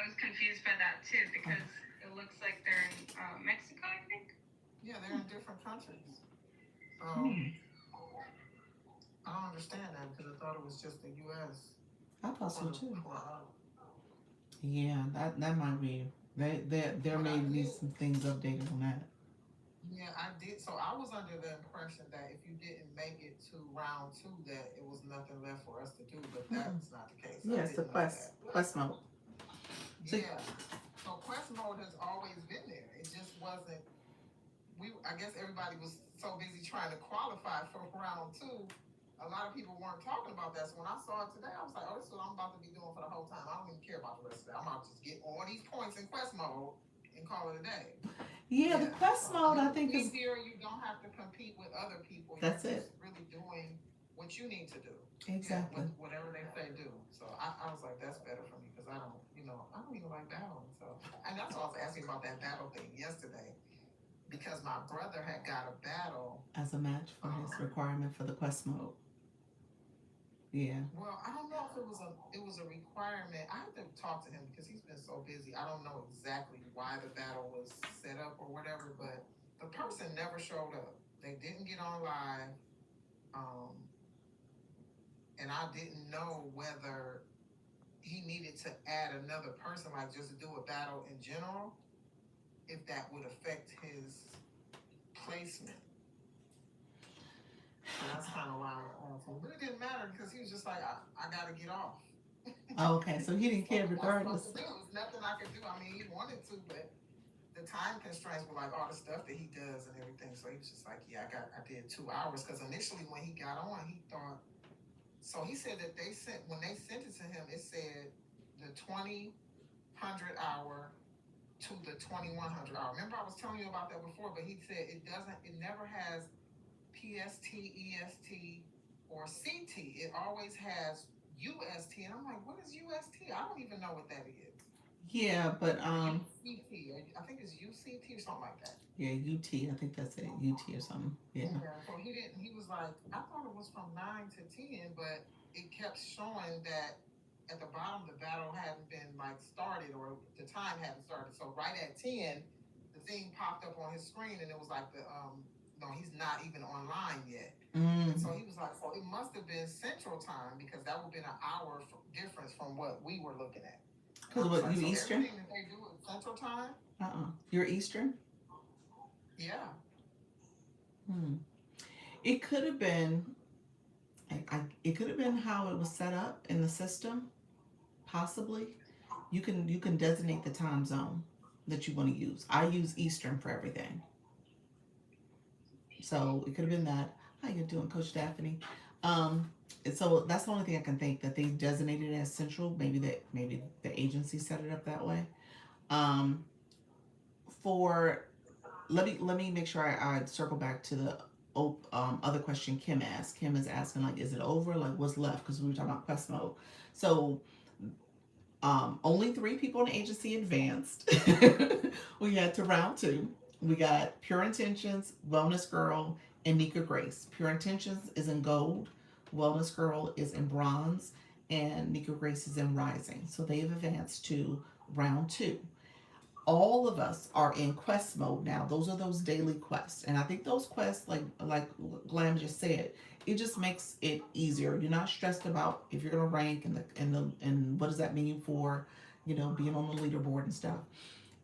was confused by that too because it looks like they're in Mexico, I think. Yeah, they're in different countries. So I don't understand that because I thought it was just the U.S. I thought so too. for us. Yeah, that might be. There may be some things updated on that. Yeah, I did. So I was under the impression that if you didn't make it to round 2, that it was nothing left for us to do, but that's not the case. Yeah, it's the quest mode. So- Yeah. So quest mode has always been there. It just wasn't. I guess everybody was so busy trying to qualify for round 2. A lot of people weren't talking about that. So when I saw it today, I was like, oh, this is what I'm about to be doing for the whole time. I don't even care about the rest of it. I'm about to just get all these points in quest mode and call it a day. Yeah, the quest mode I think is easier. You don't have to compete with other people. That's You're it. just really doing what you need to do. exactly. Yeah, whatever they say do. So I was like, that's better for me because I don't even like battling. So, and that's why I was asking about that battle thing yesterday because my brother had got a battle As a match for his requirement for the quest mode. Yeah. Well, I don't know if it was a requirement. I have to talk to him because he's been so busy. I don't know exactly why the battle was set up or whatever, but the person never showed up. They didn't get on live. And I didn't know whether he needed to add another person, like just to do a battle in general, if that would affect his placement. So that's kind of why I was asking. But it didn't matter because he was just like, I got to get off. Oh, okay, so he didn't care regardless. There was nothing I could do. I mean, he wanted to, but the time constraints were like all the stuff that he does and everything. So he was just like, yeah, I did 2 hours. Because initially when he got on, he thought, so he said that when they sent it to him, it said the 2000 hour to the 2100 hour. Remember I was telling you about that before, but he said it never has PST, EST, or CT. It always has UST. And I'm like, what is UST? I don't even know what that is. Yeah, but UCT. I think it's UCT or something like that. yeah, UT. I think that's it. UT or something. Yeah. Yeah. So he didn't. He was like, I thought it was from 9 to 10, but it kept showing that at the bottom the battle hadn't been like started or the time hadn't started. So right at 10, the thing popped up on his screen and it was like the no, he's not even online yet. And so he was like, so it must have been Central Time because that would have been an hour difference from what we were looking at. Because what, like, you so Eastern? everything that they do is Central Time. You're Eastern. Yeah. It could have been. It could have been how it was set up in the system. Possibly, you can designate the time zone that you want to use. I use Eastern for everything, so it could have been that. How you doing, Coach Daphne? And so that's the only thing I can think that they designated as Central. Maybe the agency set it up that way. Um, for let me make sure I circle back to the other question Kim asked. Kim is asking, like, is it over? Like, what's left? Because we were talking about quest mode. So only 3 people in the agency advanced. We had to round 2. We got Pure Intentions, Wellness Girl, and Nika Grace. Pure Intentions is in gold, Wellness Girl is in bronze, and Nika Grace is in rising. So they've advanced to round 2. All of us are in quest mode now. Those are those daily quests, and I think those quests, like Glam just said, it just makes it easier. You're not stressed about if you're gonna rank and what does that mean for, being on the leaderboard and stuff.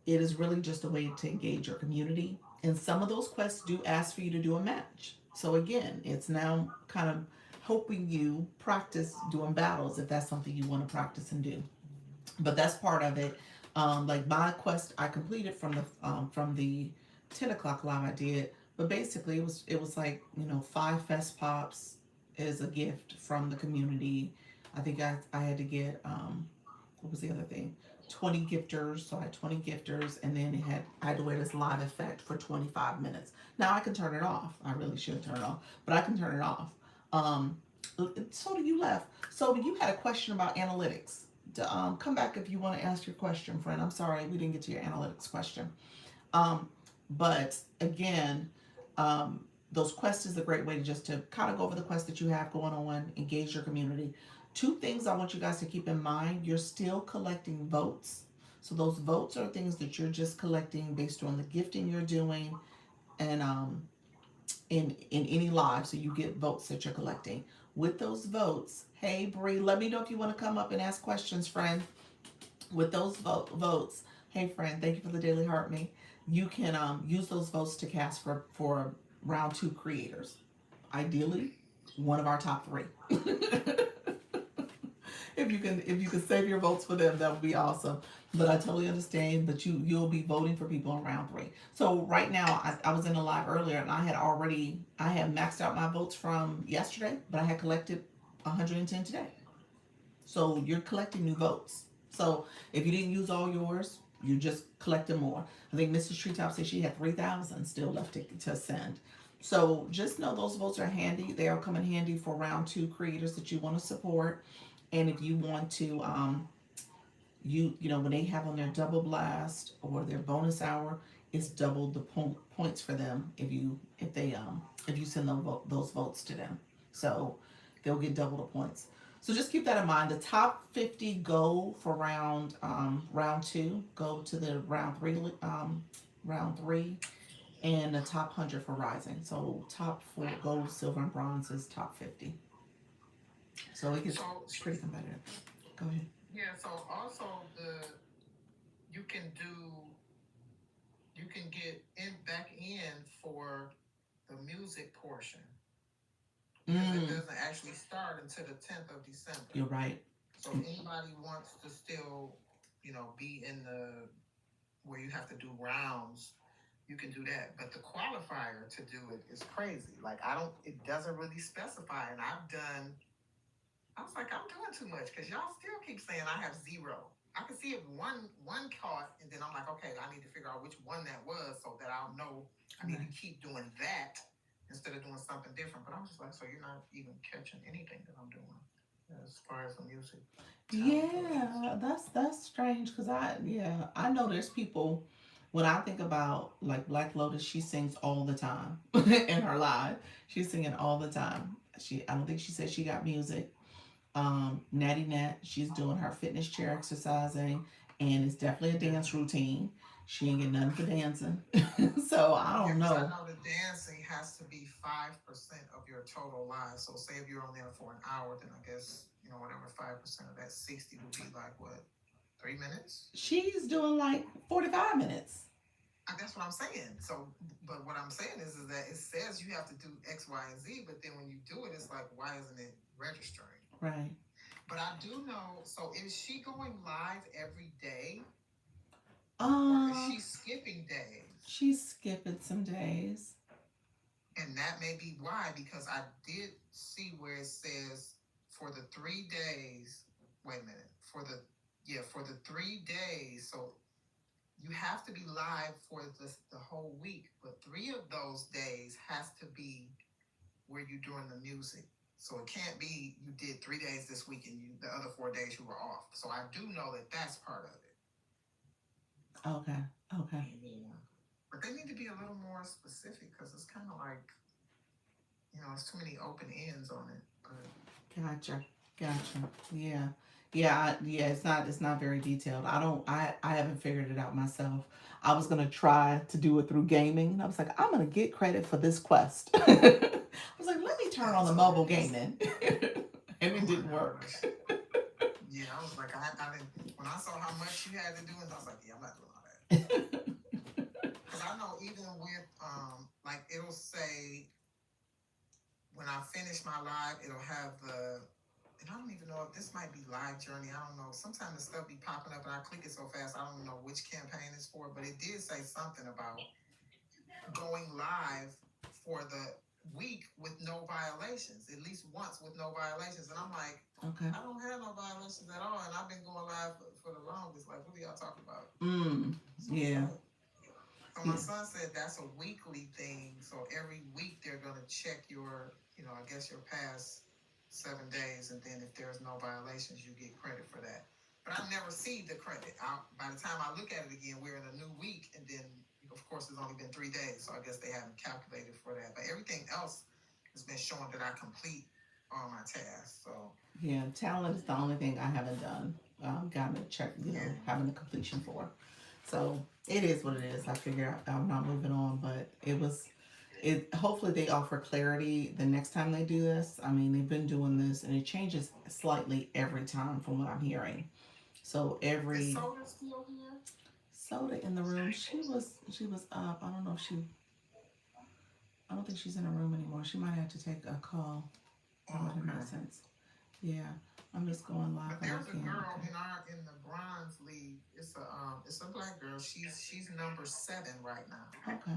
It is really just a way to engage your community, and some of those quests do ask for you to do a match. So again, it's now kind of helping you practice doing battles if that's something you want to practice and do. But that's part of it. Like my quest, I completed from the 10 o'clock live I did, but basically it was like 5 fest pops as a gift from the community. I think I had to get what was the other thing? 20 gifters. So I had 20 gifters, and then I had to wear this live effect for 25 minutes. Now I can turn it off. I really should turn it off, but I can turn it off. So do you left? So you had a question about analytics. Come back if you want to ask your question, friend. I'm sorry we didn't get to your analytics question. But again, those quests is a great way to kind of go over the quests that you have going on, engage your community. 2 things I want you guys to keep in mind: you're still collecting votes. So those votes are things that you're just collecting based on the gifting you're doing, and in any live. So you get votes that you're collecting. With those votes, hey Bree, let me know if you want to come up and ask questions, friend. With those votes, hey friend, thank you for the daily heart me. You can use those votes to cast for round 2 creators. Ideally, one of our top 3. If you can save your votes for them, that would be awesome. But I totally understand. But you'll be voting for people in round 3. So right now, I was in a live earlier, and I had maxed out my votes from yesterday, but I had collected 110 today. So you're collecting new votes. So if you didn't use all yours, you just collected more. I think Mrs. Treetop said she had 3,000 still left to send. So just know those votes are handy. They'll come in handy for round 2 creators that you want to support. And if you want to, when they have on their double blast or their bonus hour, it's double the points for them if you send those votes to them. So they'll get double the points. So just keep that in mind. The top 50 go for round 2 go to the round 3, and the top 100 for rising. So top 4 gold, silver, and bronze is top 50. So it gets pretty competitive. Go ahead. Yeah, so also you can get back in for the music portion. Because it doesn't actually start until the 10th of December. You're right. So if anybody wants to still, be in where you have to do rounds, you can do that. But the qualifier to do it is crazy. Like it doesn't really specify. And I was like, I'm doing too much because y'all still keep saying I have 0. I can see if one caught, and then I'm like, okay, I need to figure out which one that was so that I'll know I need to keep doing that instead of doing something different. But I'm just like, so you're not even catching anything that I'm doing. as far as the music. Yeah, that's strange because I know there's people when I think about like Black Lotus, she sings all the time in her live. She's singing all the time. I don't think she said she got music. Natty Nat, she's doing her fitness chair exercising, and it's definitely a dance routine. She ain't get nothing for dancing, so I Yeah, don't because I know. know the dancing has to be 5% of your total live. So say if you're on there for an hour, then I guess whatever 5% of that 60 would be like what 3 minutes. She's doing like 45 minutes. That's what I'm saying. So, but what I'm saying is that it says you have to do X, Y, and Z, but then when you do it, it's like, why isn't it registering? Right. But I do know. So, is she going live every day, or is Uh, she skipping days? she's skipping some days. And that may be why, because I did see where it says for the 3 days. Wait a minute. For the 3 days. So you have to be live for the whole week, but 3 of those days has to be where you're doing the music. So it can't be you did 3 days this week and the other 4 days you were off. So I do know that that's part of it. Okay. Okay. Yeah. But they need to be a little more specific because it's kind of like, it's too many open ends on it. But Gotcha. Gotcha. Yeah. Yeah. It's not very detailed. I haven't figured it out myself. I was gonna try to do it through gaming, and I was like, I'm gonna get credit for this quest. I was like, let me turn on the mobile gaming, and it didn't work. Yeah, I was like, I didn't. When I saw how much you had to do, I was like, yeah, I'm not doing all that. Because I know even with like it'll say when I finish my live, it'll have and I don't even know if this might be Live Journey. I don't know. Sometimes the stuff be popping up and I click it so fast, I don't know which campaign it's for, but it did say something about going live for the week with no violations, at least once with no violations. And I'm like, Okay. I don't have no violations at all. And I've been going live for the longest. Like, what are y'all talking about? Yeah. So my son said that's a weekly thing. So every week they're going to check your, I guess your past 7 days. And then if there's no violations, you get credit for that. But I never see the credit. By the time I look at it again, we're in a new week. And then, of course, it's only been 3 days. So I guess they haven't calculated for that. But everything else has been showing that I complete all my tasks. So Yeah, talent is the only thing I haven't done. Gotten to check, having the completion for. So it is what it is. I figure I'm not moving on, but hopefully they offer clarity the next time they do this. I mean, they've been doing this and it changes slightly every time from what I'm hearing. So is Soda still here? Soda in the room, she was up. I don't think she's in a room anymore. She might have to take a call. That would make sense. Yeah. I'm just going live. But there's a girl in the bronze league. It's a black girl. She's number 7 right now. Okay.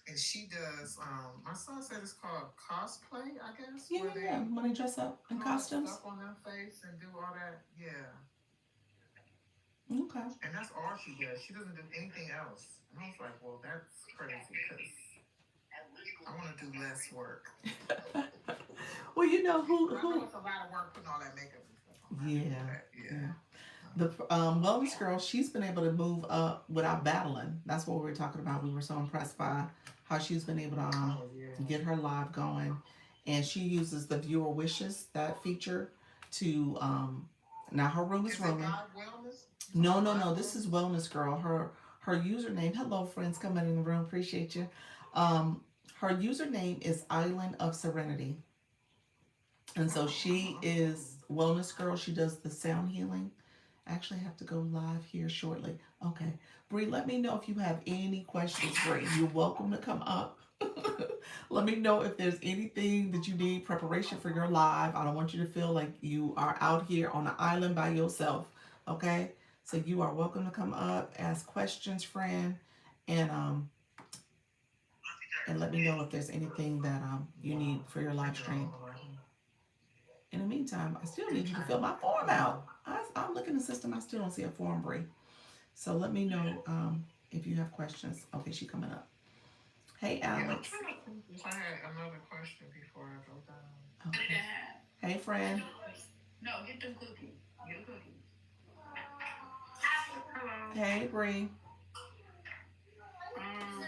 And she does my son said it's called cosplay, I guess. Yeah. When they dress up in costumes. Stuff on their face and do all that. Yeah. Okay. And that's all she does. She doesn't do anything else. And I was like, well, that's crazy because I want to do less work. Well, you know who I know it's a lot of work putting all that makeup and stuff on. Yeah. The wellness girl, she's been able to move up without battling. That's what we were talking about. We were so impressed by how she's been able to get her live going, and she uses the viewer wishes, that feature, to now her room is roaming. No. This is wellness girl. Her username. Hello, friends coming in the room. Appreciate you. Her username is Island of Serenity. And so she is wellness girl. She does the sound healing. I actually have to go live here shortly. Okay. Bree, let me know if you have any questions, Bree. You're welcome to come up. Let me know if there's anything that you need preparation for your live. I don't want you to feel like you are out here on an island by yourself. Okay? So you are welcome to come up, ask questions, friend, and let me know if there's anything that you need for your live stream. In the meantime, I still need you to fill my form out. I'm looking at the system. I still don't see a form, Bree. So let me know if you have questions. Okay, she's coming up. Hey, Alex. I had another question before I go down. Okay. Hey, friend. No, get them cookies. Get a cookie. Hello. Hey, Bree. Um,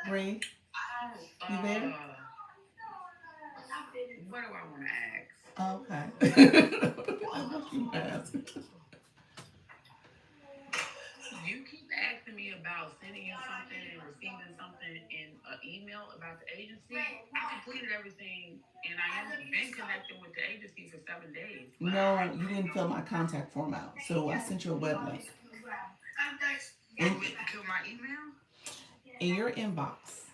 Bree, you there? What do I want to ask? Okay. I know you asked. You keep asking me about sending you something and receiving something in an email about the agency. I completed everything and I have been connecting with the agency for 7 days. No, you didn't fill my contact form out, so I sent you a web link. To my email? In your inbox.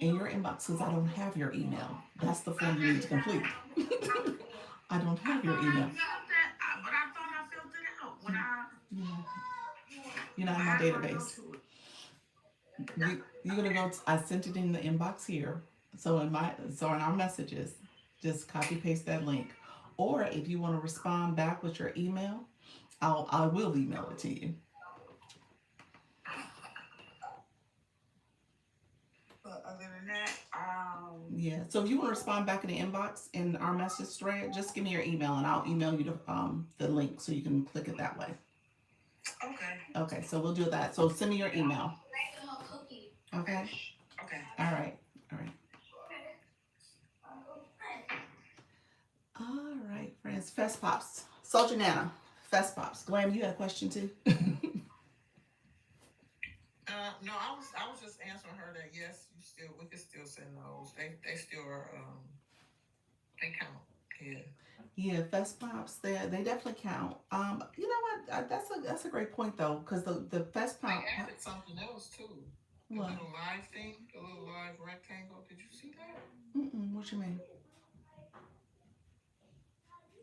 In your inbox, because I don't have your email. That's the form you need to complete. I don't have your email. But I thought I filled it out when I. You're not in my database. You're gonna go. I sent it in the inbox here. So in our messages, just copy paste that link. Or if you want to respond back with your email, I will email it to you. But other than that, Yeah. So if you want to respond back in the inbox in our message thread, just give me your email and I'll email you the link so you can click it that way. Okay. Okay. So we'll do that. So send me your email. Okay. Okay. All right. All right. All right, friends. Fest Pops. Soldier Nana. Fest Pops. Glam, you had a question too? No, I was just answering her that yes, we can still send those. They still are they count. Yeah. Yeah, Fest Pops. They definitely count. You know what? That's a great point though, because the Fest They Pop. added something else too. The What? little live thing, the little live rectangle. Did you see that? What you mean?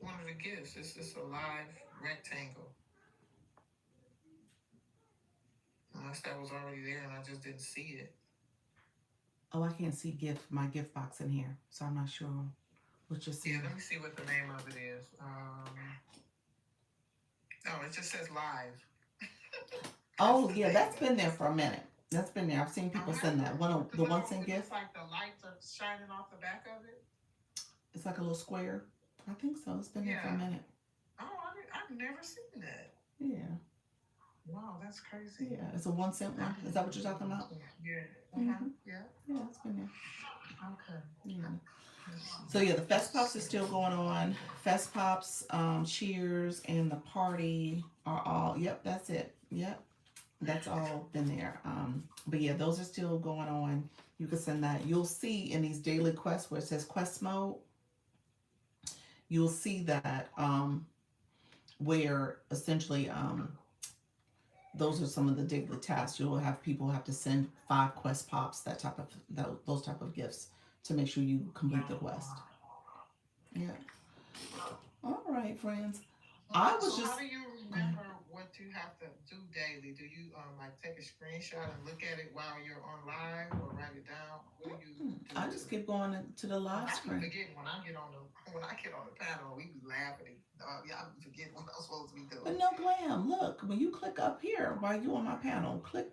One of the gifts. It's just a live rectangle. Unless that was already there and I just didn't see it. Oh, I can't see my gift box in here, so I'm not sure what you're seeing. Yeah, let me see what the name of it is. Oh, it just says live. Oh yeah, that's been there for a minute. That's been there. I've seen people send that. The one cent gift. It's like the lights are shining off the back of it. It's like a little square. I think so. It's been there for a minute. Oh, I've never seen that. Yeah. Wow, that's crazy. Yeah, it's a 1 cent one. Is that what you're talking about? Yeah. Yeah. Yeah, it's been there. Okay. Yeah. So yeah, the Fest Pops is still going on. Fest Pops, Cheers, and the party are all. Yep, that's it. Yep, that's all been there. But yeah, those are still going on. You can send that. You'll see in these daily quests where it says quest mode. You'll see that where essentially those are some of the daily tasks. You'll have people have to send 5 quest pops, those type of gifts to make sure you complete the quest. Yeah. All right, friends. I was so just. How do you remember what you have to do daily? Do you like take a screenshot and look at it while you're on live, or write it down? What do you do? I just keep going to the live I screen. forget when I get on the panel, we be laughing. Y'all forget what I'm supposed to be doing. But no, Glam, look, when you click up here while you on my panel, you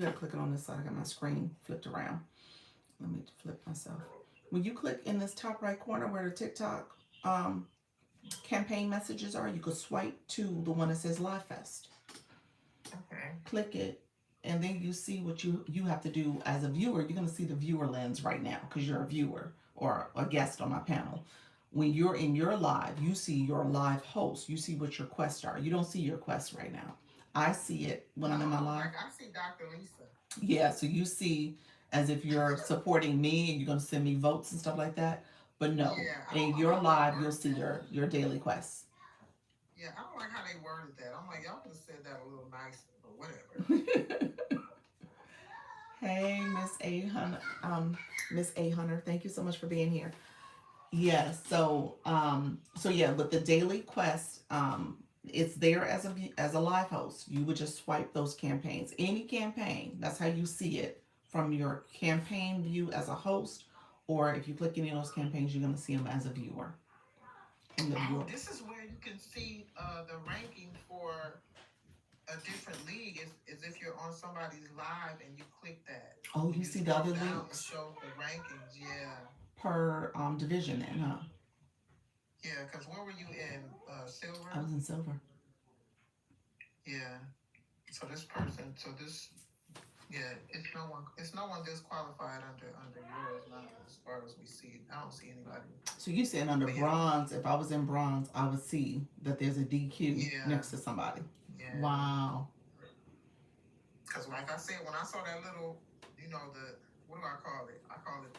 gotta click it on this side. I got my screen flipped around. Let me flip myself. When you click in this top right corner where the TikTok campaign messages are, you could swipe to the one that says Live Fest. Okay. Click it, and then you see what you have to do as a viewer. You're gonna see the viewer lens right now because you're a viewer or a guest on my panel. When you're in your live, you see your live host. You see what your quests are. You don't see your quests right now. I see it when I'm in my live. I see Dr. Lisa. Yeah, so you see as if you're supporting me and you're going to send me votes and stuff like that. But no, in your live, you'll see your daily quests. Yeah, I don't like how they worded that. I'm like, y'all could have said that a little nicer, but whatever. Hey, Miss A Hunter, thank you so much for being here. Yes, so yeah, but the daily quest, it's there as a live host. You would just swipe those campaigns, any campaign. That's how you see it from your campaign view as a host, or if you click any of those campaigns, you're gonna see them as a viewer. This is where you can see the ranking for a different league. Is if you're on somebody's live and you click that. Oh, you see the other links. Show the rankings, yeah. per division then, huh? Yeah, because where were you in I silver? was in silver. Yeah. So this person, so this, yeah, it's no one disqualified under yours now, as far as we see. I don't see anybody. So you said under But yeah, bronze, if I was in bronze, I would see that there's a DQ yeah, next to somebody. yeah. Wow. Because like I said, when I saw that little, what do I call it? I call it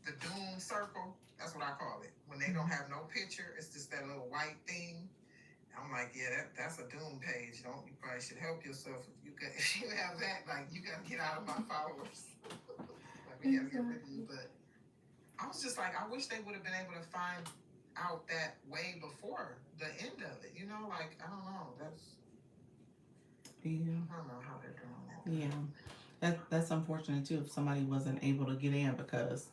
the doom circle. That's what I call it. When they don't have no picture, it's just that little white thing. I'm like, yeah, that's a doom page. You probably should help yourself if you have that. Like, you gotta get out of my followers. Like, we gotta get rid of you. But I was just like, I wish they would have been able to find out that way before the end of it. Like, I don't know. Yeah. I don't know how they're doing that. Yeah. That's unfortunate too if somebody wasn't able to get in because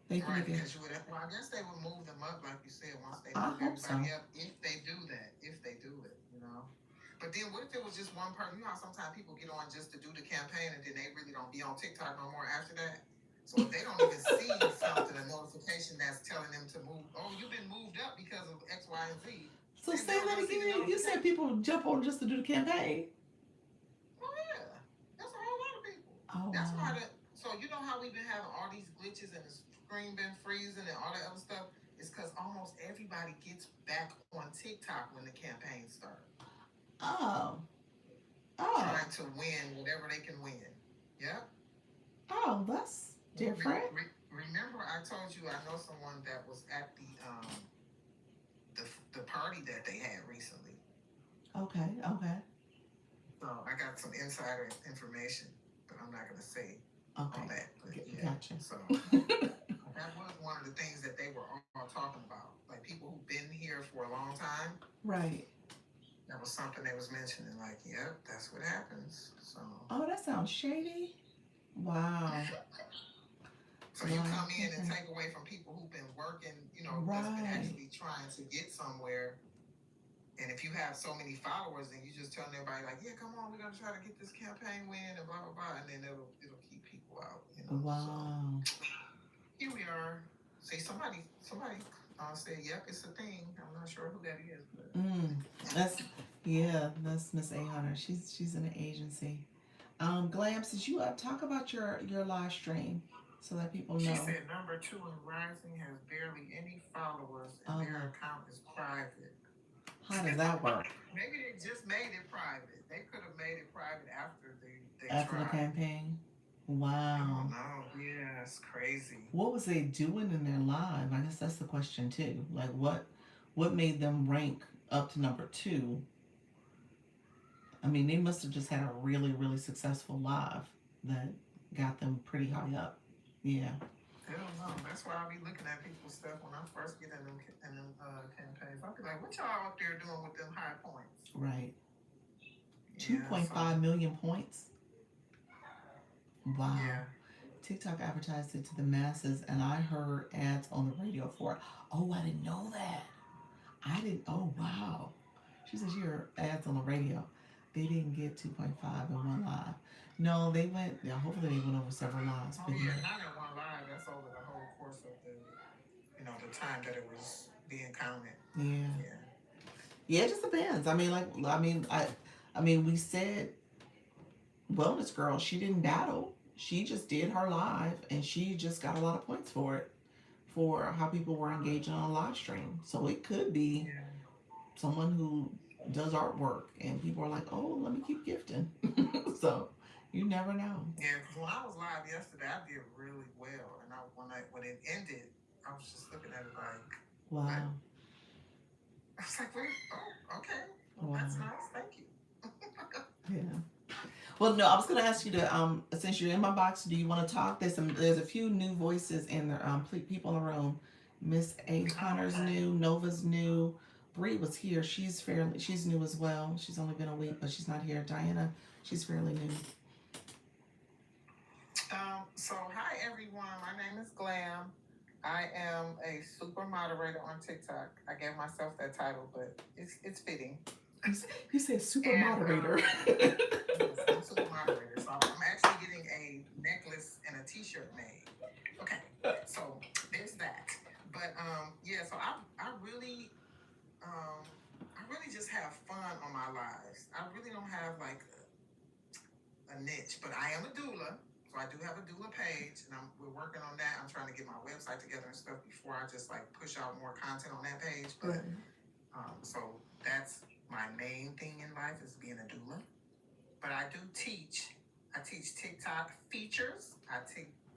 they could Right, get. because I guess they would move them up, like you said, once they I move hope so. everybody up, if they do it. But then what if it was just one person? You know how sometimes people get on just to do the campaign and then they really don't be on TikTok no more after that? So if they don't even see something, a notification that's telling them to move, oh, you've been moved up because of X, Y, and Z. So say that again. You said people jump on just to do the campaign. Oh yeah, that's a whole lot of people. Oh, That's wow. why so you know how we've been having all these glitches and the screen been freezing and all that other stuff? It's because almost everybody gets back on TikTok when the campaign starts. Oh. Trying to win whatever they can win. Yep. Oh, that's different. Remember I told you I know someone that was at the party that they had recently. Okay. So I got some insider information, but I'm not gonna say all that. But yeah. Gotcha. So that was one of the things that they were all talking about. Like people who've been here for a long time. Right. That was something they was mentioning. Like, yep, that's what happens. So. Oh, that sounds shady. Wow. So you come in and take away from people who've been working, that's been actually trying to get somewhere. And if you have so many followers, then you just telling everybody like, yeah, come on, we're gonna try to get this campaign win and blah blah blah, and then it'll keep people out. Wow. So, here we are. See, somebody said, yep, it's a thing. I'm not sure who that is. But. That's Miss A Hunter. She's in an agency. Glam, since you talk about your live stream so that people know. She said number 2 in Rising has barely any followers and their account is private. How does that work? Maybe they just made it private. They could have made it private after they after tried. the campaign. Wow. No, yeah, it's crazy. What was they doing in their live? I guess that's the question too. Like what made them rank up to number 2? I mean, they must have just had a really, really successful live that got them pretty high up. Yeah. I don't know. That's why I be looking at people's stuff when I first get in them campaigns. I'll be like, what y'all up there doing with them high points? Right. Yeah, 2.5 million points. Wow. Yeah. TikTok advertised it to the masses, and I heard ads on the radio for it. Oh, I didn't know that. Oh, wow. She said she heard ads on the radio. They didn't get 2.5 in one live. No, they went, hopefully they went over several lives. Oh, yeah, not in one live. That's over the whole course of the time that it was being counted. Yeah. Yeah, it just depends. I mean, we said Wellness Girl, she didn't battle. She just did her live, and she just got a lot of points for it, for how people were engaging on a live stream. So it could be someone who does artwork, and people are like, oh, let me keep gifting. So you never know. Yeah, because when I was live yesterday, I did really well, and when it ended, I was just looking at it like, wow. I was like, wait, oh, okay, well, that's nice, thank you. Yeah. Well, no, I was going to ask you to, since you're in my box, do you want to talk? There's a few new voices in the people in the room. Miss A. Hunter's new, Nova's new. Bree was here. She's new as well. She's only been a week, but she's not here. Diana, she's fairly new. So hi everyone. My name is Glam. I am a super moderator on TikTok. I gave myself that title, but it's fitting. You said super moderator. I'm super moderator. So I'm actually getting a necklace and a t-shirt made. Okay. but I am a doula. So I do have a doula page, and we're working on that. I'm trying to get my website together and stuff before I just like push out more content on that page. But so that's my main thing in life is being a doula. But I do teach. I teach TikTok features. I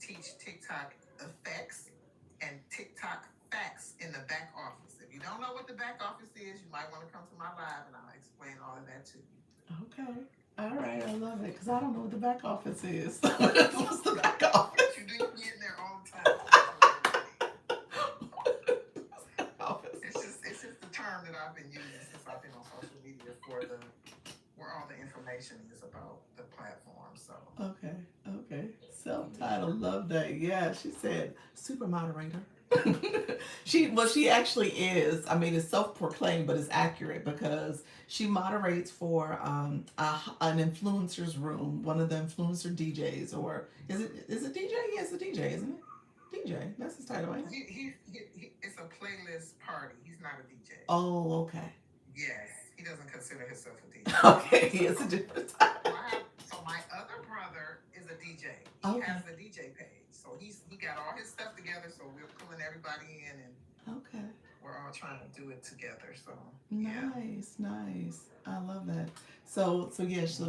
teach TikTok effects and TikTok facts in the back office. If you don't know what the back office is, you might want to come to my live, and I'll explain all of that to you. Okay. All right. I love it because I don't know what the back office is. What's the back office? You do be in there all the time. It's just the term that I've been using since I've been on social media for where all the information is about the platform. So Okay. Self-titled, love that. Yeah, she said super moderator. She actually is. I mean, it's self-proclaimed, but it's accurate because she moderates for an influencers room, one of the influencer DJs, or is it DJ? Yeah, it's a DJ, isn't it? DJ. That's his title, ain't it? he it's a playlist party. He's not a DJ. Oh, okay. Yes, he doesn't consider himself a DJ. Okay, he is a different type. So my other brother is a DJ. He has a DJ page. So he got all his stuff together. So we're pulling everybody in, and we're all trying to do it together. So yeah. Nice. I love that. So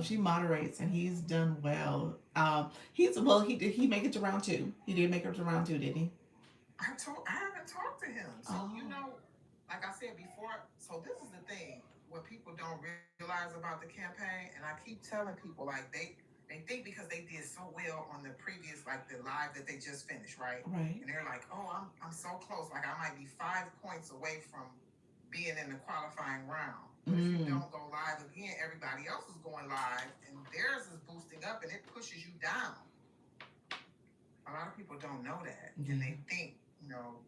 she moderates, and he's done well. He did. He make it to round 2. He did make it to round 2, didn't he? I haven't talked to him. So like I said before. So this is the thing what people don't realize about the campaign, and I keep telling people like they think because they did so well on the previous, like the live that they just finished, right? Right. And they're like, oh, I'm so close. Like I might be 5 points away from being in the qualifying round. But if you don't go live again, everybody else is going live, and theirs is boosting up, and it pushes you down. A lot of people don't know that, and they think,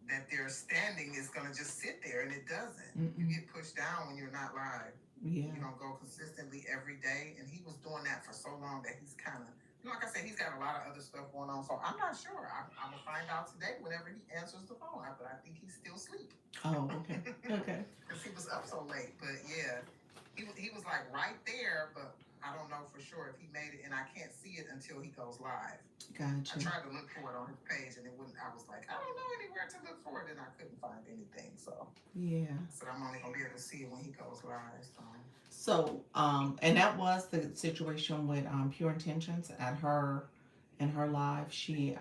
that their standing is gonna just sit there, and it doesn't. You get pushed down when you're not live. Yeah. You don't go consistently every day, and he was doing that for so long that he's kind of, like I said, he's got a lot of other stuff going on. So I'm not sure. I'm gonna find out today whenever he answers the phone. But I think he's still asleep. Oh, okay. Okay. Because he was up so late. But yeah, he was like right there, but I don't know for sure if he made it, and I can't see it until he goes live. Gotcha. I tried to look for it on his page, and it wouldn't. I was like, I don't know anywhere to look for it, and I couldn't find anything. So yeah. So I'm only gonna be able to see it when he goes live. So and that was the situation with Pure Intentions in her live. She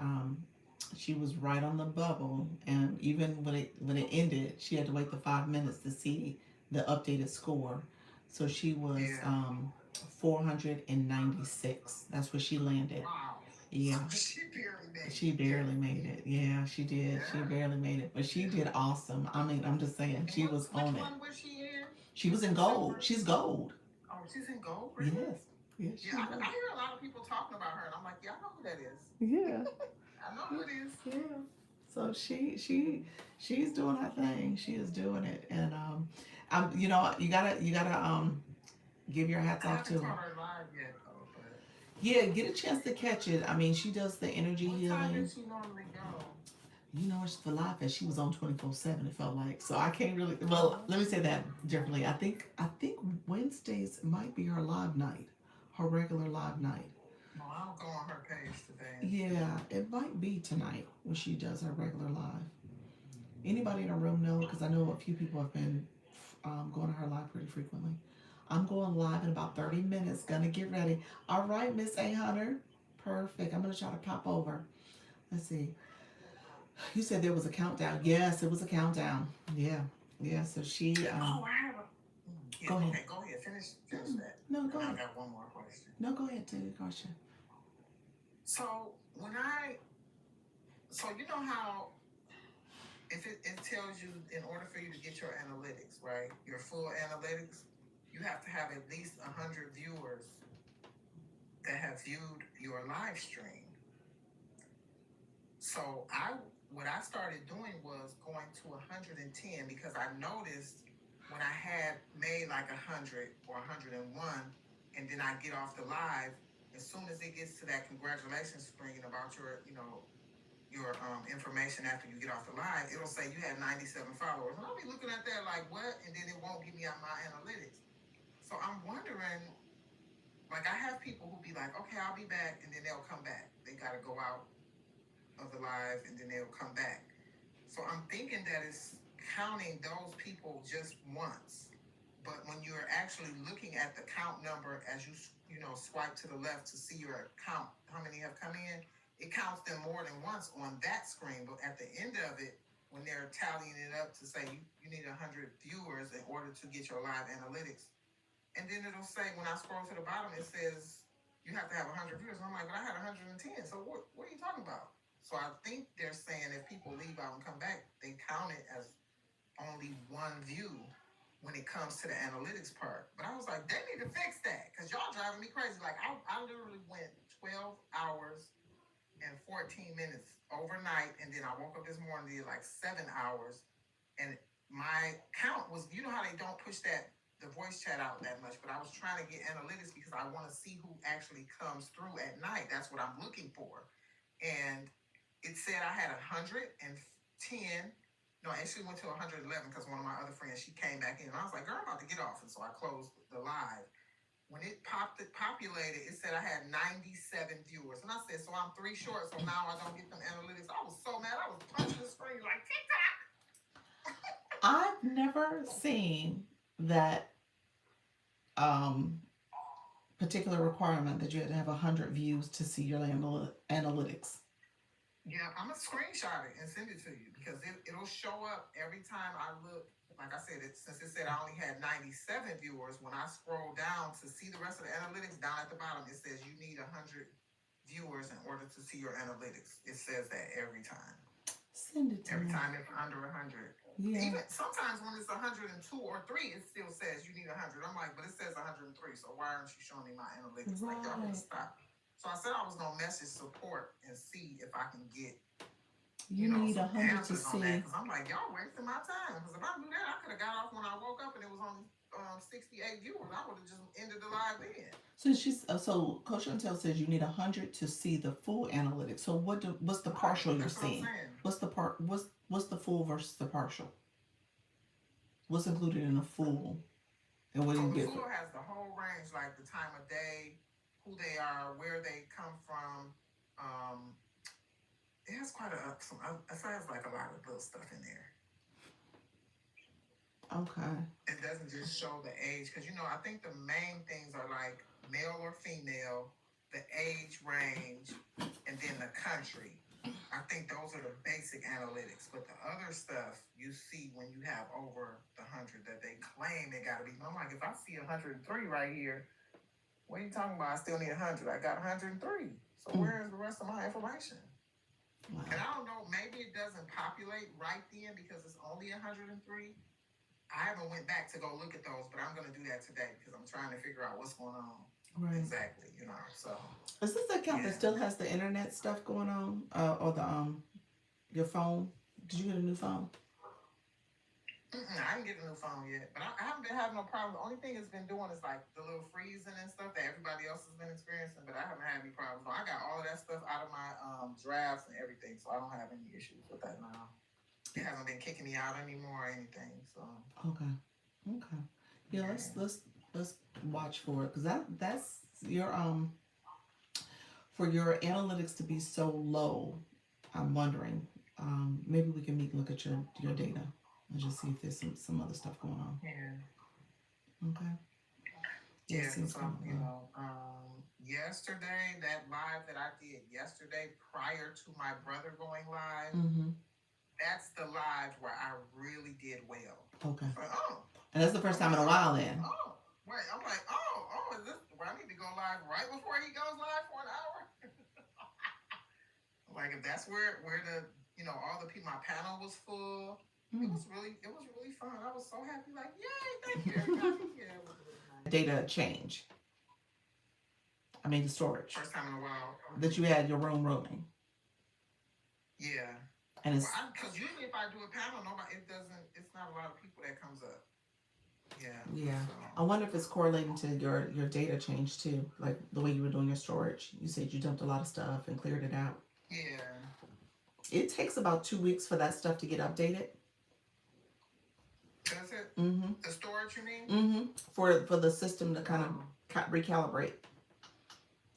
was right on the bubble, and even when it ended, she had to wait the 5 minutes to see the updated score. So she was 496. That's where she landed. Wow. Yeah. She barely made it. Yeah, she did. Yeah. She barely made it, but she did awesome. I mean, I'm just saying, she was on it. Which one was she in? She was in gold. She's gold. Oh, she's in gold? Really? Yes. Yeah, I hear a lot of people talking about her, and I'm like, yeah, I know who that is. Yeah. I know who it is. Yeah. So she's doing her thing. She is doing it, and you gotta give your hats off to her. Her live yet, though, but yeah, get a chance to catch it. I mean, she does the energy healing. What time does she normally go? It's for live, and she was on 24/7. It felt like, so I can't really. Well, let me say that differently. I think Wednesdays might be her live night, her regular live night. No, I don't go on her page today. Yeah, it might be tonight when she does her regular live. Anybody in the room know? Because I know a few people have been going to her live pretty frequently. I'm going live in about 30 minutes. Gonna get ready. All right, Miss A Hunter. Perfect. I'm gonna try to pop over. Let's see. You said there was a countdown. Yes, it was a countdown. Yeah. So she. I have Go ahead. Okay, go ahead. Finish that. No, go ahead. I got one more question. No, go ahead. Take the question. So you know how if it tells you in order for you to get your analytics, right? Your full analytics, you have to have at least 100 viewers that have viewed your live stream. So what I started doing was going to 110 because I noticed when I had made like 100 or 101, and then I get off the live, as soon as it gets to that congratulations screen about your information after you get off the live, it'll say you had 97 followers. And I'll be looking at that like, what? And then it won't give me out my analytics. So I'm wondering, like I have people who be like, okay, I'll be back, and then they'll come back. They gotta go out of the live, and then they'll come back. So I'm thinking that it's counting those people just once. But when you're actually looking at the count number as you know swipe to the left to see your count, how many have come in, it counts them more than once on that screen. But at the end of it, when they're tallying it up to say you need 100 viewers in order to get your live analytics, and then it'll say when I scroll to the bottom, it says you have to have 100 viewers. And I'm like, but I had 110. So what are you talking about? So I think they're saying if people leave out and come back, they count it as only one view when it comes to the analytics part. But I was like, they need to fix that because y'all driving me crazy. Like I literally went 12 hours and 14 minutes overnight, and then I woke up this morning, did like 7 hours, and my count was, you know how they don't push the voice chat out that much, but I was trying to get analytics because I want to see who actually comes through at night. That's what I'm looking for. And it said I had 110. No, I actually went to 111 because one of my other friends, she came back in. And I was like, girl, I'm about to get off. And so I closed the live. When it populated, it said I had 97 viewers. And I said, so I'm 3 short, so now I don't get them analytics. I was so mad. I was punching the screen like TikTok. I've never seen that particular requirement that you had to have 100 views to see your analytics. Yeah, I'm gonna screenshot it and send it to you because it'll show up every time I look. Like I said, since it said I only had 97 viewers, when I scroll down to see the rest of the analytics, down at the bottom it says you need 100 viewers in order to see your analytics. It says that every time. Send it to Every me. time it's under 100. Yeah. Even sometimes when it's 102 or 3, it still says you need 100. I'm like, but it says 103, so why aren't you showing me my analytics? Like, y'all Right. gotta stop. So I said I was gonna message support and see if I can get You need some 100 to answers on that. see. Because I'm like, y'all wasting my time. Because if I knew that, I could have got off when I woke up and it was only 68 viewers. I would have just ended the live then. So Coach Chantel says you need 100 to see the full analytics. So what's the partial you're That's what I'm seeing? saying. What's the full versus the partial? What's included in the full, and what do So you the get? full has the whole range, like the time of day, who they are, where they come from. It has quite it has like a lot of little stuff in there. Okay. It doesn't just show the age, because I think the main things are like male or female, the age range, and then the country. I think those are the basic analytics, but the other stuff you see when you have over the 100 that they claim it got to be. I'm like, if I see 103 right here, what are you talking about? I still need 100. I got 103. So where is the rest of my information? Wow. And I don't know, maybe it doesn't populate right then because it's only 103. I haven't went back to go look at those, but I'm going to do that today because I'm trying to figure out what's going on. Right. Exactly, so. Is this the account that still has the internet stuff going on, or the your phone? Did you get a new phone? I didn't get a new phone yet, but I haven't been having no problem. The only thing it's been doing is like the little freezing and stuff that everybody else has been experiencing, but I haven't had any problems. I got all of that stuff out of my drafts and everything, so I don't have any issues with that now. It hasn't been kicking me out anymore or anything, so. Okay. Yeah, let's watch for it, because that's your for your analytics to be so low. I'm wondering, maybe we can meet and look at your data and just see if there's some other stuff going on. Yeah. Okay. Yeah, it seems so, kind of yesterday, that live that I did yesterday prior to my brother going live, that's the live where I really did well. Okay. Like, and that's the first time in a while then. Wait, I'm like, is this where I need to go live right before he goes live for an hour? Like, if that's where the, all the people, my panel was full. It was really fun. I was so happy, like, yay, thank you, everybody. Yeah, it was really nice. Data change. I mean, the storage. First time in a while. That you had your roaming. Yeah. And it's because usually if I do a panel, it's not a lot of people that comes up. Yeah. Yeah. So. I wonder if it's correlating to your data change too, like the way you were doing your storage. You said you dumped a lot of stuff and cleared it out. Yeah. It takes about 2 weeks for that stuff to get updated. Does it? Mm-hmm. The storage, you mean? Mm-hmm. For the system to kind of recalibrate.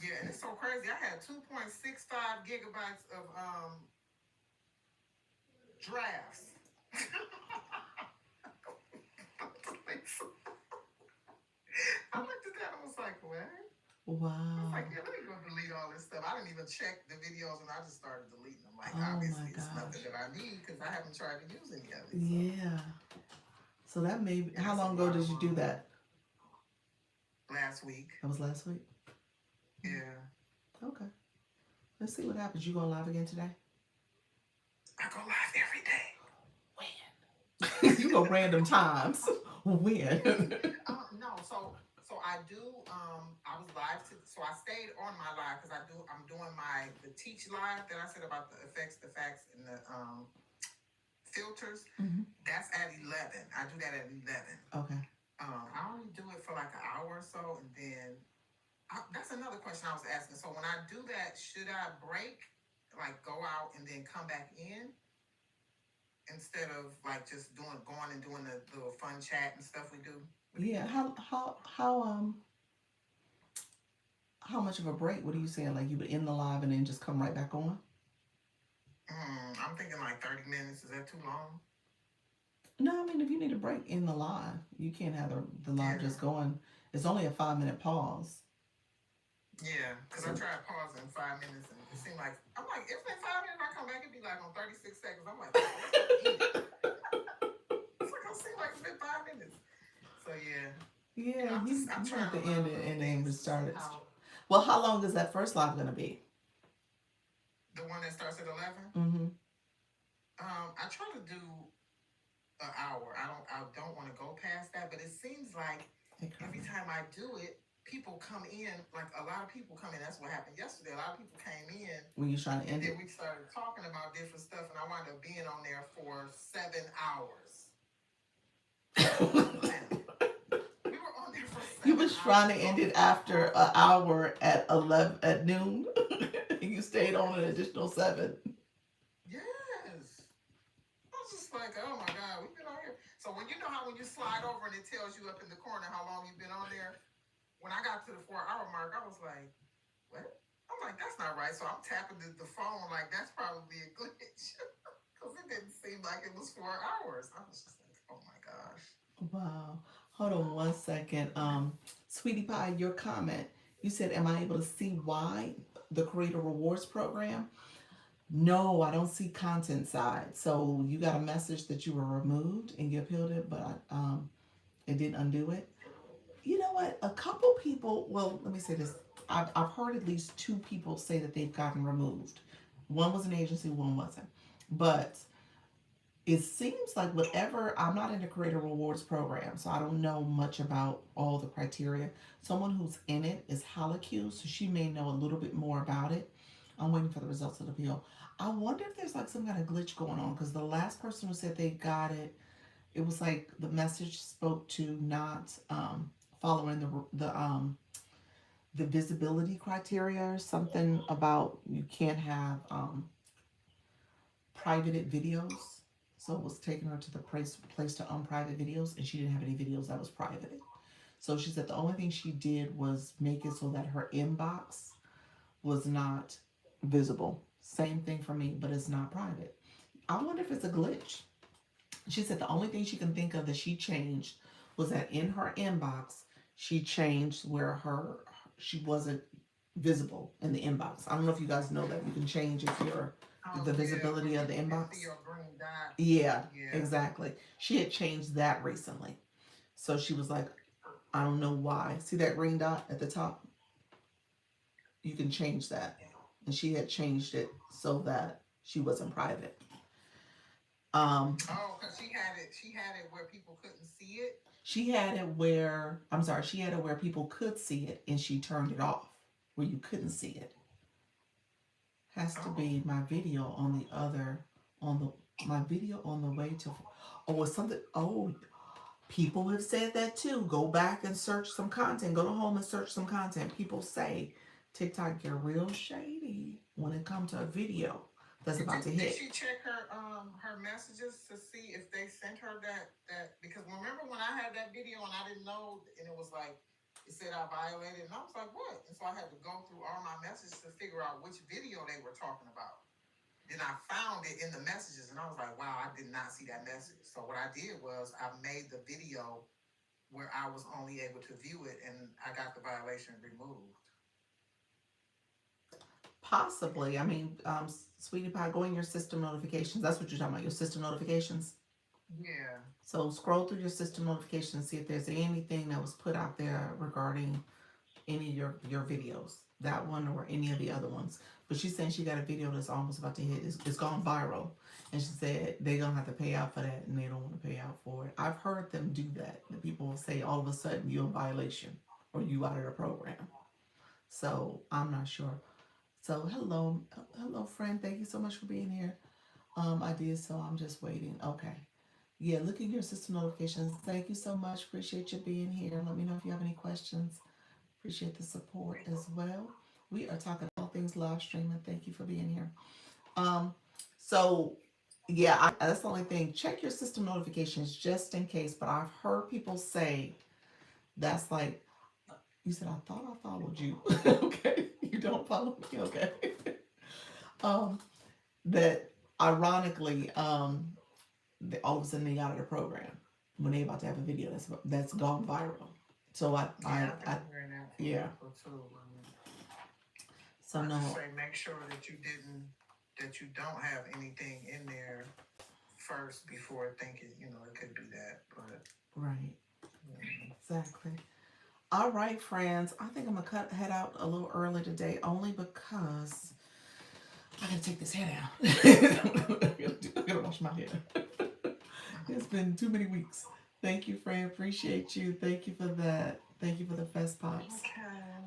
Yeah, and it's so crazy. I had 2.65 gigabytes of drafts. I looked at that and was like, what? I was Wow. like, yeah, let me go delete all this stuff. I didn't even check the videos and I just started deleting them. Like, Oh obviously, my it's nothing gosh. that I need because I haven't tried to use any of it. So, Yeah. So that may. yeah, How that's a long ago lot did of you do that? last week. That was last week. Yeah. Okay. Let's see what happens. You going live again today? I go live every day. When? You go random times. When? No, so I do. I was live so I stayed on my live because I'm doing the teach live that I said about the effects, the facts, and the filters. Mhm. That's at 11. I do that at 11. Okay. I only do it for like an hour or so, and then that's another question I was asking. So when I do that, should I break, like go out and then come back in, instead of like just going and doing the little fun chat and stuff we do? Yeah. How much of a break? What are you saying? Like you would end the live and then just come right back on? I'm thinking like 30 minutes. Is that too long? No, I mean if you need a break in the live, you can't have the live Yeah. just going. It's only a 5-minute pause. Yeah, because I tried pausing 5 minutes and it seemed like, I'm like, it's been 5 minutes. I come back, it'd be like on 36 seconds. I'm like, it's like, it seems like it's been 5 minutes. So yeah. Yeah, I'm you have trying to to end learn it and then things restart it. how Well, how long is that first live gonna be? the one that starts at 11. Mm-hmm. I try to do an hour. I don't want to go past that, but it seems like every time I do it, people come in. Like a lot of people come in. That's what happened yesterday. A lot of people came in. When you trying to And end then it? we started talking about different stuff, and I wound up being on there for 7 hours. We were on there for 7 You was trying to hours. end it after an hour at 11 at noon. You stayed on an additional 7. Yes. I was just like, oh my God, we've been on here. So when you know how when you slide over and it tells you up in the corner how long you've been on there, when I got to the 4-hour mark, I was like, what? I'm like, that's not right. So I'm tapping the phone like that's probably a glitch. Because it didn't seem like it was 4 hours. I was just like, oh my gosh. Wow. Hold on one second. Sweetie Pie, your comment. You said, am I able to see why the Creator Rewards Program? No, I don't see content side. So you got a message that you were removed and you appealed it, but it didn't undo it. You know what? A couple people, well, let me say this. I've heard at least 2 people say that they've gotten removed. One was an agency, one wasn't. But it seems like whatever, I'm not in the Creator Rewards Program, so I don't know much about all the criteria. Someone who's in it is Halacue, so she may know a little bit more about it. I'm waiting for the results of the appeal. I wonder if there's like some kind of glitch going on, because the last person who said they got it, it was like the message spoke to not following the visibility criteria, or something about you can't have privated videos. So it was taking her to the place to unprivate videos, and she didn't have any videos that was privated. So she said the only thing she did was make it so that her inbox was not visible. Same thing for me, but it's not private. I wonder if it's a glitch. She said the only thing she can think of that she changed was that in her inbox, she changed where she wasn't visible in the inbox. I don't know if you guys know that you can change if you're the visibility of the inbox. See your green dot. Yeah, exactly. She had changed that recently. So she was like, I don't know why. See that green dot at the top? You can change that. And she had changed it so that she wasn't private. Oh, because she had it where people couldn't see it. She had it where people could see it, and she turned it off where you couldn't see it. Has to be my video on my video on the way to, it's something, people have said that too. Go back and search some content. Go to home and search some content. People say TikTok get real shady when it comes to a video that's about to hit. Did she check her messages to see if they sent her that? Because remember when I had that video and I didn't know, and it was like it said I violated, and I was like, what? And so I had to go through all my messages to figure out which video they were talking about. Then I found it in the messages, and I was like, wow, I did not see that message. So what I did was I made the video where I was only able to view it, and I got the violation removed. Possibly. I mean, Sweetie Pie, go in your system notifications. That's what you're talking about, your system notifications. Yeah. So scroll through your system notifications and see if there's anything that was put out there regarding any of your videos. That one or any of the other ones. But she's saying she got a video that's almost about to hit. It's gone viral. And she said they're going to have to pay out for that and they don't want to pay out for it. I've heard them do that. The people will say all of a sudden you're in violation or you out of the program. So I'm not sure. So hello friend. Thank you so much for being here. I did, so I'm just waiting. Okay. Yeah, look at your system notifications. Thank you so much. Appreciate you being here. Let me know if you have any questions. Appreciate the support as well. We are talking all things live streaming. Thank you for being here. So yeah, that's the only thing. Check your system notifications just in case. But I've heard people say that's like you said. I thought I followed you. Okay, you don't follow me. Okay. um, that ironically, all of a sudden they got out of the program when they about to have a video that's gone viral. So I yeah. So I no. just say make sure that you don't have anything in there first before thinking, it could be that, but Right. Exactly. All right, friends. I think I'm gonna head out a little early today, only because I gotta take this hair down. I gotta wash my hair. It's been too many weeks. Thank you, friend. Appreciate you. Thank you for that. Thank you for the fest pops.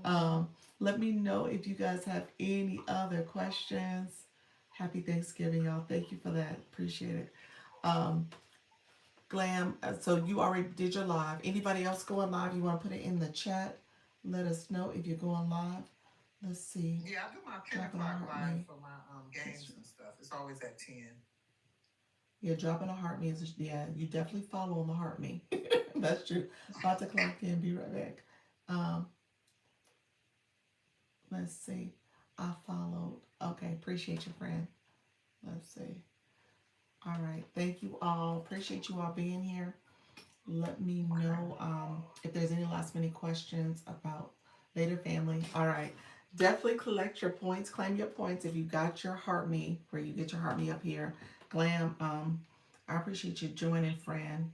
okay. Let me know if you guys have any other questions. Happy Thanksgiving, y'all. Thank you for that. Appreciate it. Glam, so you already did your live. Anybody else going live? You want to put it in the chat? Let us know if you're going live. Let's see. Yeah, I do my 10 Dropping o'clock a heart live me. for my games and stuff. It's always at 10. Yeah, dropping a heart me is, yeah, you definitely follow on the heart me. That's true. About to clock in, be right back. Let's see. I followed. Okay, appreciate you, friend. Let's see. All right, thank you all. Appreciate you all being here. Let me know if there's any last minute questions about Later Family. All right, definitely collect your points, claim your points if you got your heart me, where you get your heart me up here. Glam, I appreciate you joining, friend.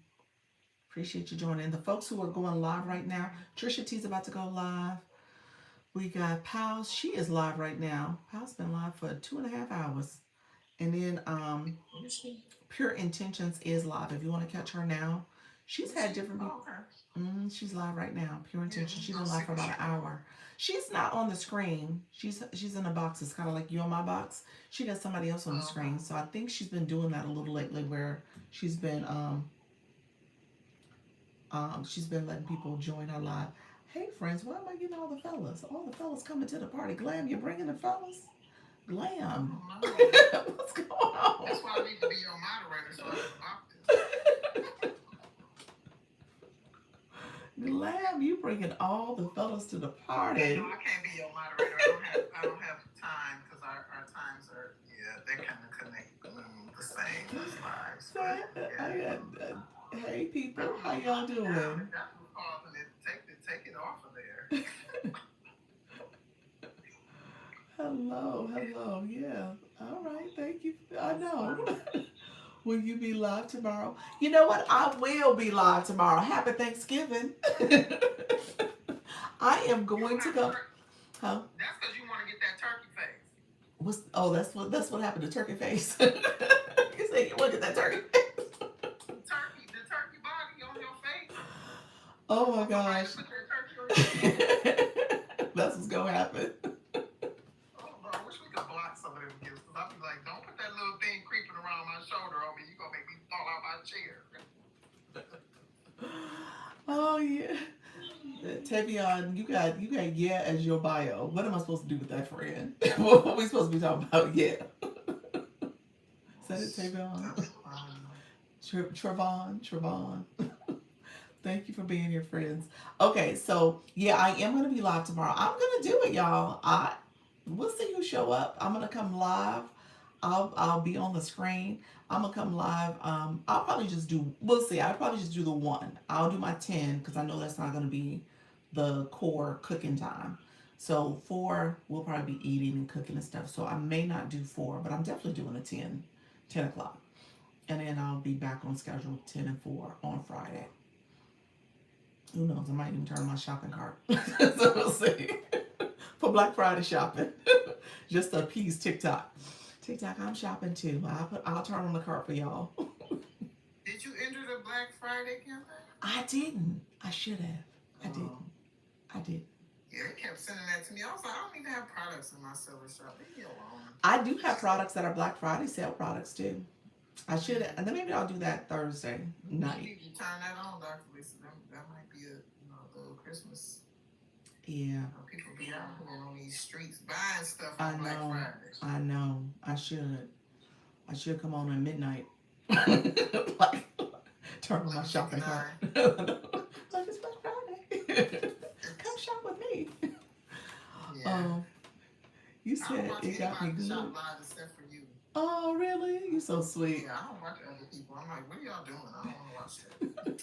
Appreciate you joining. The folks who are going live right now, Trisha T's about to go live. We got Pals. She is live right now. Pal's been live for 2.5 hours. And then Pure Intentions is live. If you want to catch her now, she's had different people. She's live right now. Pure Intentions. She's been live for about an hour. She's not on the screen. She's in a box. It's kind of like you on my box. She got somebody else on the screen. So I think she's been doing that a little lately, where she's been letting people join her live. Hey friends, why am I getting all the fellas? All the fellas coming to the party. Glam, you're bringing the fellas? Glam. What's going on? That's why I need to be your moderator so I can Glam, you bringing all the fellas to the party. No, I can't be your moderator. I don't have time because our times are they kind of connect the same as lives. But, hey people, how y'all doing? That was causing it. Take it off of there. Hello, yeah. All right, thank you. I know. Will you be live tomorrow? You know what? I will be live tomorrow. Happy Thanksgiving. I am going to go. Huh? That's because you want to get that turkey face. That's what happened to turkey face. You say you want to get that turkey face. The turkey body on your face. Oh my gosh. Put that turkey on your face. That's what's gonna happen. I wish we could block some of them gifts, because I'd be like, don't put that little thing creeping around my shoulder on me. You're going to make me fall out my chair. Oh yeah. Tavion, you got yeah as your bio. What am I supposed to do with that, friend? What are we supposed to be talking about? Yeah. Said it, Tavion. Trevon. Thank you for being here, friends. Okay, so yeah, I am gonna be live tomorrow. I'm gonna do it, y'all. We'll see who show up. I'm gonna come live. I'll be on the screen. I'm gonna come live. I'll probably just do. We'll see. I'll probably just do the one. I'll do my 10 because I know that's not gonna be the core cooking time. So 4, we'll probably be eating and cooking and stuff. So I may not do 4, but I'm definitely doing a 10 o'clock, and then I'll be back on schedule 10 and 4 on Friday. Who knows? I might even turn my shopping cart. So we'll see. For Black Friday shopping. Just to appease TikTok. TikTok, I'm shopping too. I'll turn on the cart for y'all. Did you enter the Black Friday campaign? I didn't. I should have. I didn't. I did. Yeah, they kept sending that to me. I was like, I don't even have products in my silver shop. Leave me alone. I do have products that are Black Friday sale products too. I should have. And then maybe I'll do that Thursday You night. need to turn that on, Dr. Lisa. That might be a little Christmas. Yeah. People be out here on these streets buying stuff I on Black know. Friday. I know. I should come on at midnight. Like, turn on my shopping cart. Like it's Black Friday. Come shop with me. Yeah. You I don't said watch it got me anybody good. shop live except for you. Oh, really? You so sweet. Yeah, I don't watch other people. I'm like, what are y'all doing? I don't want to watch that.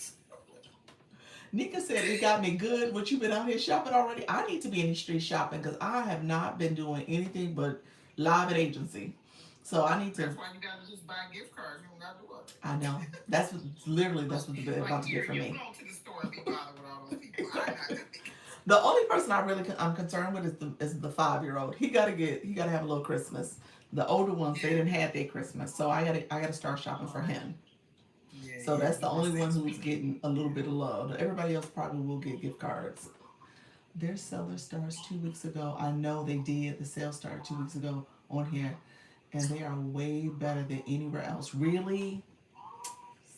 Nika said it got me good. What you been out here shopping already? I need to be in the street shopping because I have not been doing anything but live at agency. So I need to. That's why you gotta just buy gift cards. You don't gotta do it. I know. That's what they're about to get from You me. go to the store and be bothered with all those people. I'm not doing it. The only person I'm concerned with is the 5-year-old. He gotta have a little Christmas. The older ones, they didn't have their Christmas, so I gotta start shopping for him. Yeah, So that's the you only must one have who's to- getting a little bit of love. Everybody else probably will get gift cards. Their seller starts 2 weeks ago. I know they did. The sale started 2 weeks ago on here, and they are way better than anywhere else. Really?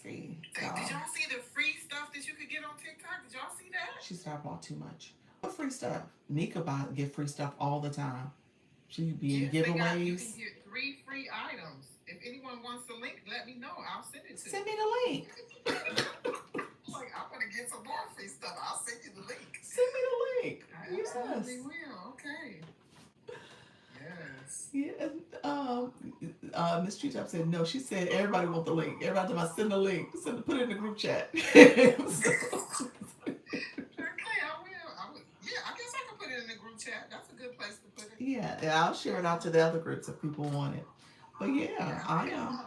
See, Did y'all see the free stuff that you could get on TikTok? Did y'all see that? she said I bought too much. What free stuff? Nika get free stuff all the time. She be in Yes, you giveaways. can get 3 free items. If anyone wants the link, let me know. I'll send it to Send you. me the link. Like, I want to get some more free stuff. I'll send you the link. Send me the link. I Yes. absolutely will. Okay. Yes. Yeah. Miss Treetop said no. She said everybody want the link. Everybody about send the link. Put it in the group chat. Okay, I will. Yeah, I guess I can put it in the group chat. That's a good place to put it. Yeah, I'll share it out to the other groups if people want it. But yeah, I am.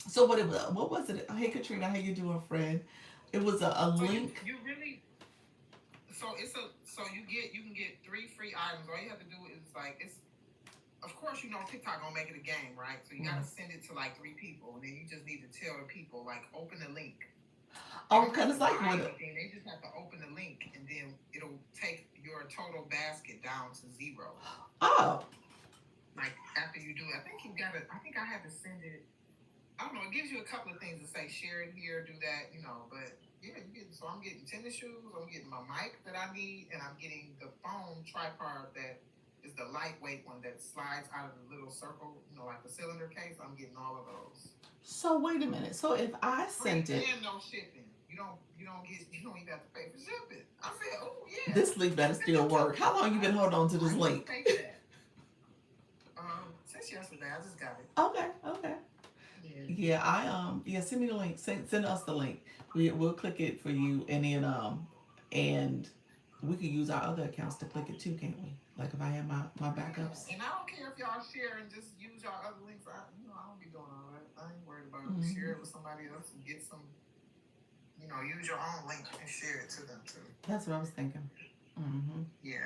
So what was it? Hey Katrina, how you doing, friend? It was a So link. you really. So you can get 3 free items. All you have to do is of course TikTok gonna make it a game, right? So you gotta send it to like 3 people, and then you just need to tell the people like open the link. Oh, kind of like buy what? anything, they just have to open the link, and then it'll take your total basket down to 0. Oh, Like after you do it, I think I had to send it. I don't know. It gives you a couple of things to say. Share it here, do that, But yeah, so I'm getting tennis shoes. I'm getting my mic that I need, and I'm getting the phone tripod that is the lightweight one that slides out of the little circle, like the cylinder case. I'm getting all of those. so wait a minute. So if I sent Free it, and no shipping. You don't even have to pay for shipping. I said, oh yeah. this link better still work. How long you been holding on to this I link? didn't pay that. Since yesterday, I just got it. Okay. Yeah. Send me the link. Send us the link. We'll click it for you, and then and we could use our other accounts to click it too, can't we? Like if I have my backups. And I don't care if y'all share and just use y'all other links. I don't be doing all that. I ain't worried about it. Share it with somebody else and get some. Use your own link and share it to them too. That's what I was thinking. Yeah.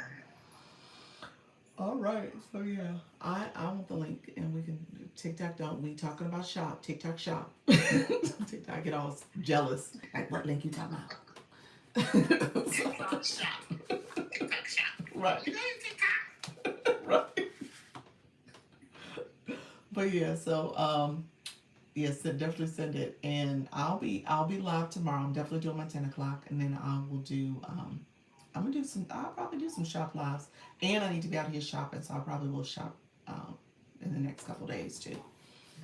All right. So yeah, I want the link, and we can TikTok. Don't we talking about shop? TikTok shop. TikTok get all jealous. Like what link you talking about? TikTok shop. TikTok shop. Right. You know TikTok. Right. But yeah, so yes, definitely send it, and I'll be live tomorrow. I'm definitely doing my 10 o'clock, and then I will do I'll probably do some shop lives, and I need to be out here shopping, so I probably will shop in the next couple days too.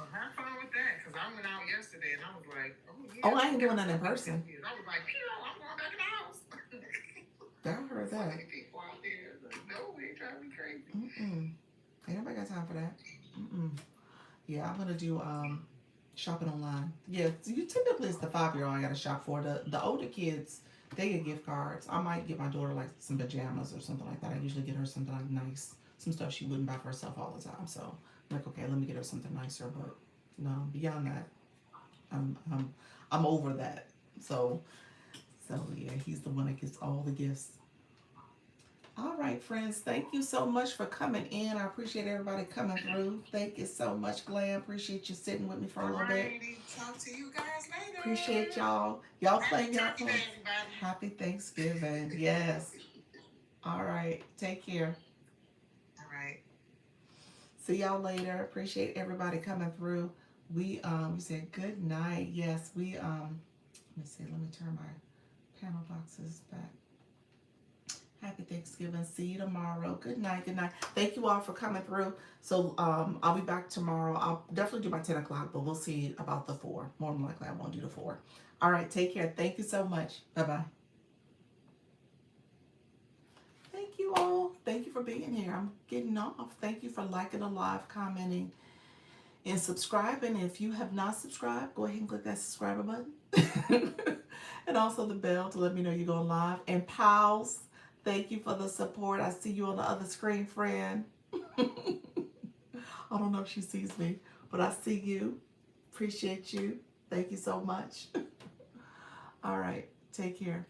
Well, have fun with that, because I went out yesterday and I was like, oh, yeah. Oh, I ain't doing nothing in person. I was like, I'm going back in the house. I heard So that. many people out there. Like, no, they drive me crazy. Mm-mm. Ain't nobody got time for that. Mm-mm. Yeah, I'm gonna do shopping online. Yeah, you typically it's the 5-year-old I gotta shop for. The older kids, they get gift cards. I might get my daughter like some pajamas or something like that. I usually get her something like nice, some stuff she wouldn't buy for herself all the time. So I'm like, okay, let me get her something nicer. But no, beyond that, I'm over that. So yeah, he's the one that gets all the gifts. All right, friends. Thank you so much for coming in. I appreciate everybody coming through. Thank you so much, Glam. Appreciate you sitting with me for a little bit. Alrighty, talk to you guys later. Appreciate y'all. Y'all playing y'all Happy cards. Turkey Day, everybody. Happy Thanksgiving. Yes. All right. Take care. All right. See y'all later. Appreciate everybody coming through. We said good night. Yes, we let me see, let me turn my panel boxes back. Happy Thanksgiving. See you tomorrow. Good night. Good night. Thank you all for coming through. So I'll be back tomorrow. I'll definitely do my 10 o'clock, but we'll see about the 4. More than likely I won't do the 4. All right, take care. Thank you so much. Bye-bye. Thank you all. Thank you for being here. I'm getting off. Thank you for liking the live, commenting, and subscribing. If you have not subscribed, go ahead and click that subscriber button. And also the bell to let me know you're going live. And pals, thank you for the support. I see you on the other screen, friend. I don't know if she sees me, but I see you. Appreciate you. Thank you so much. All right. Take care.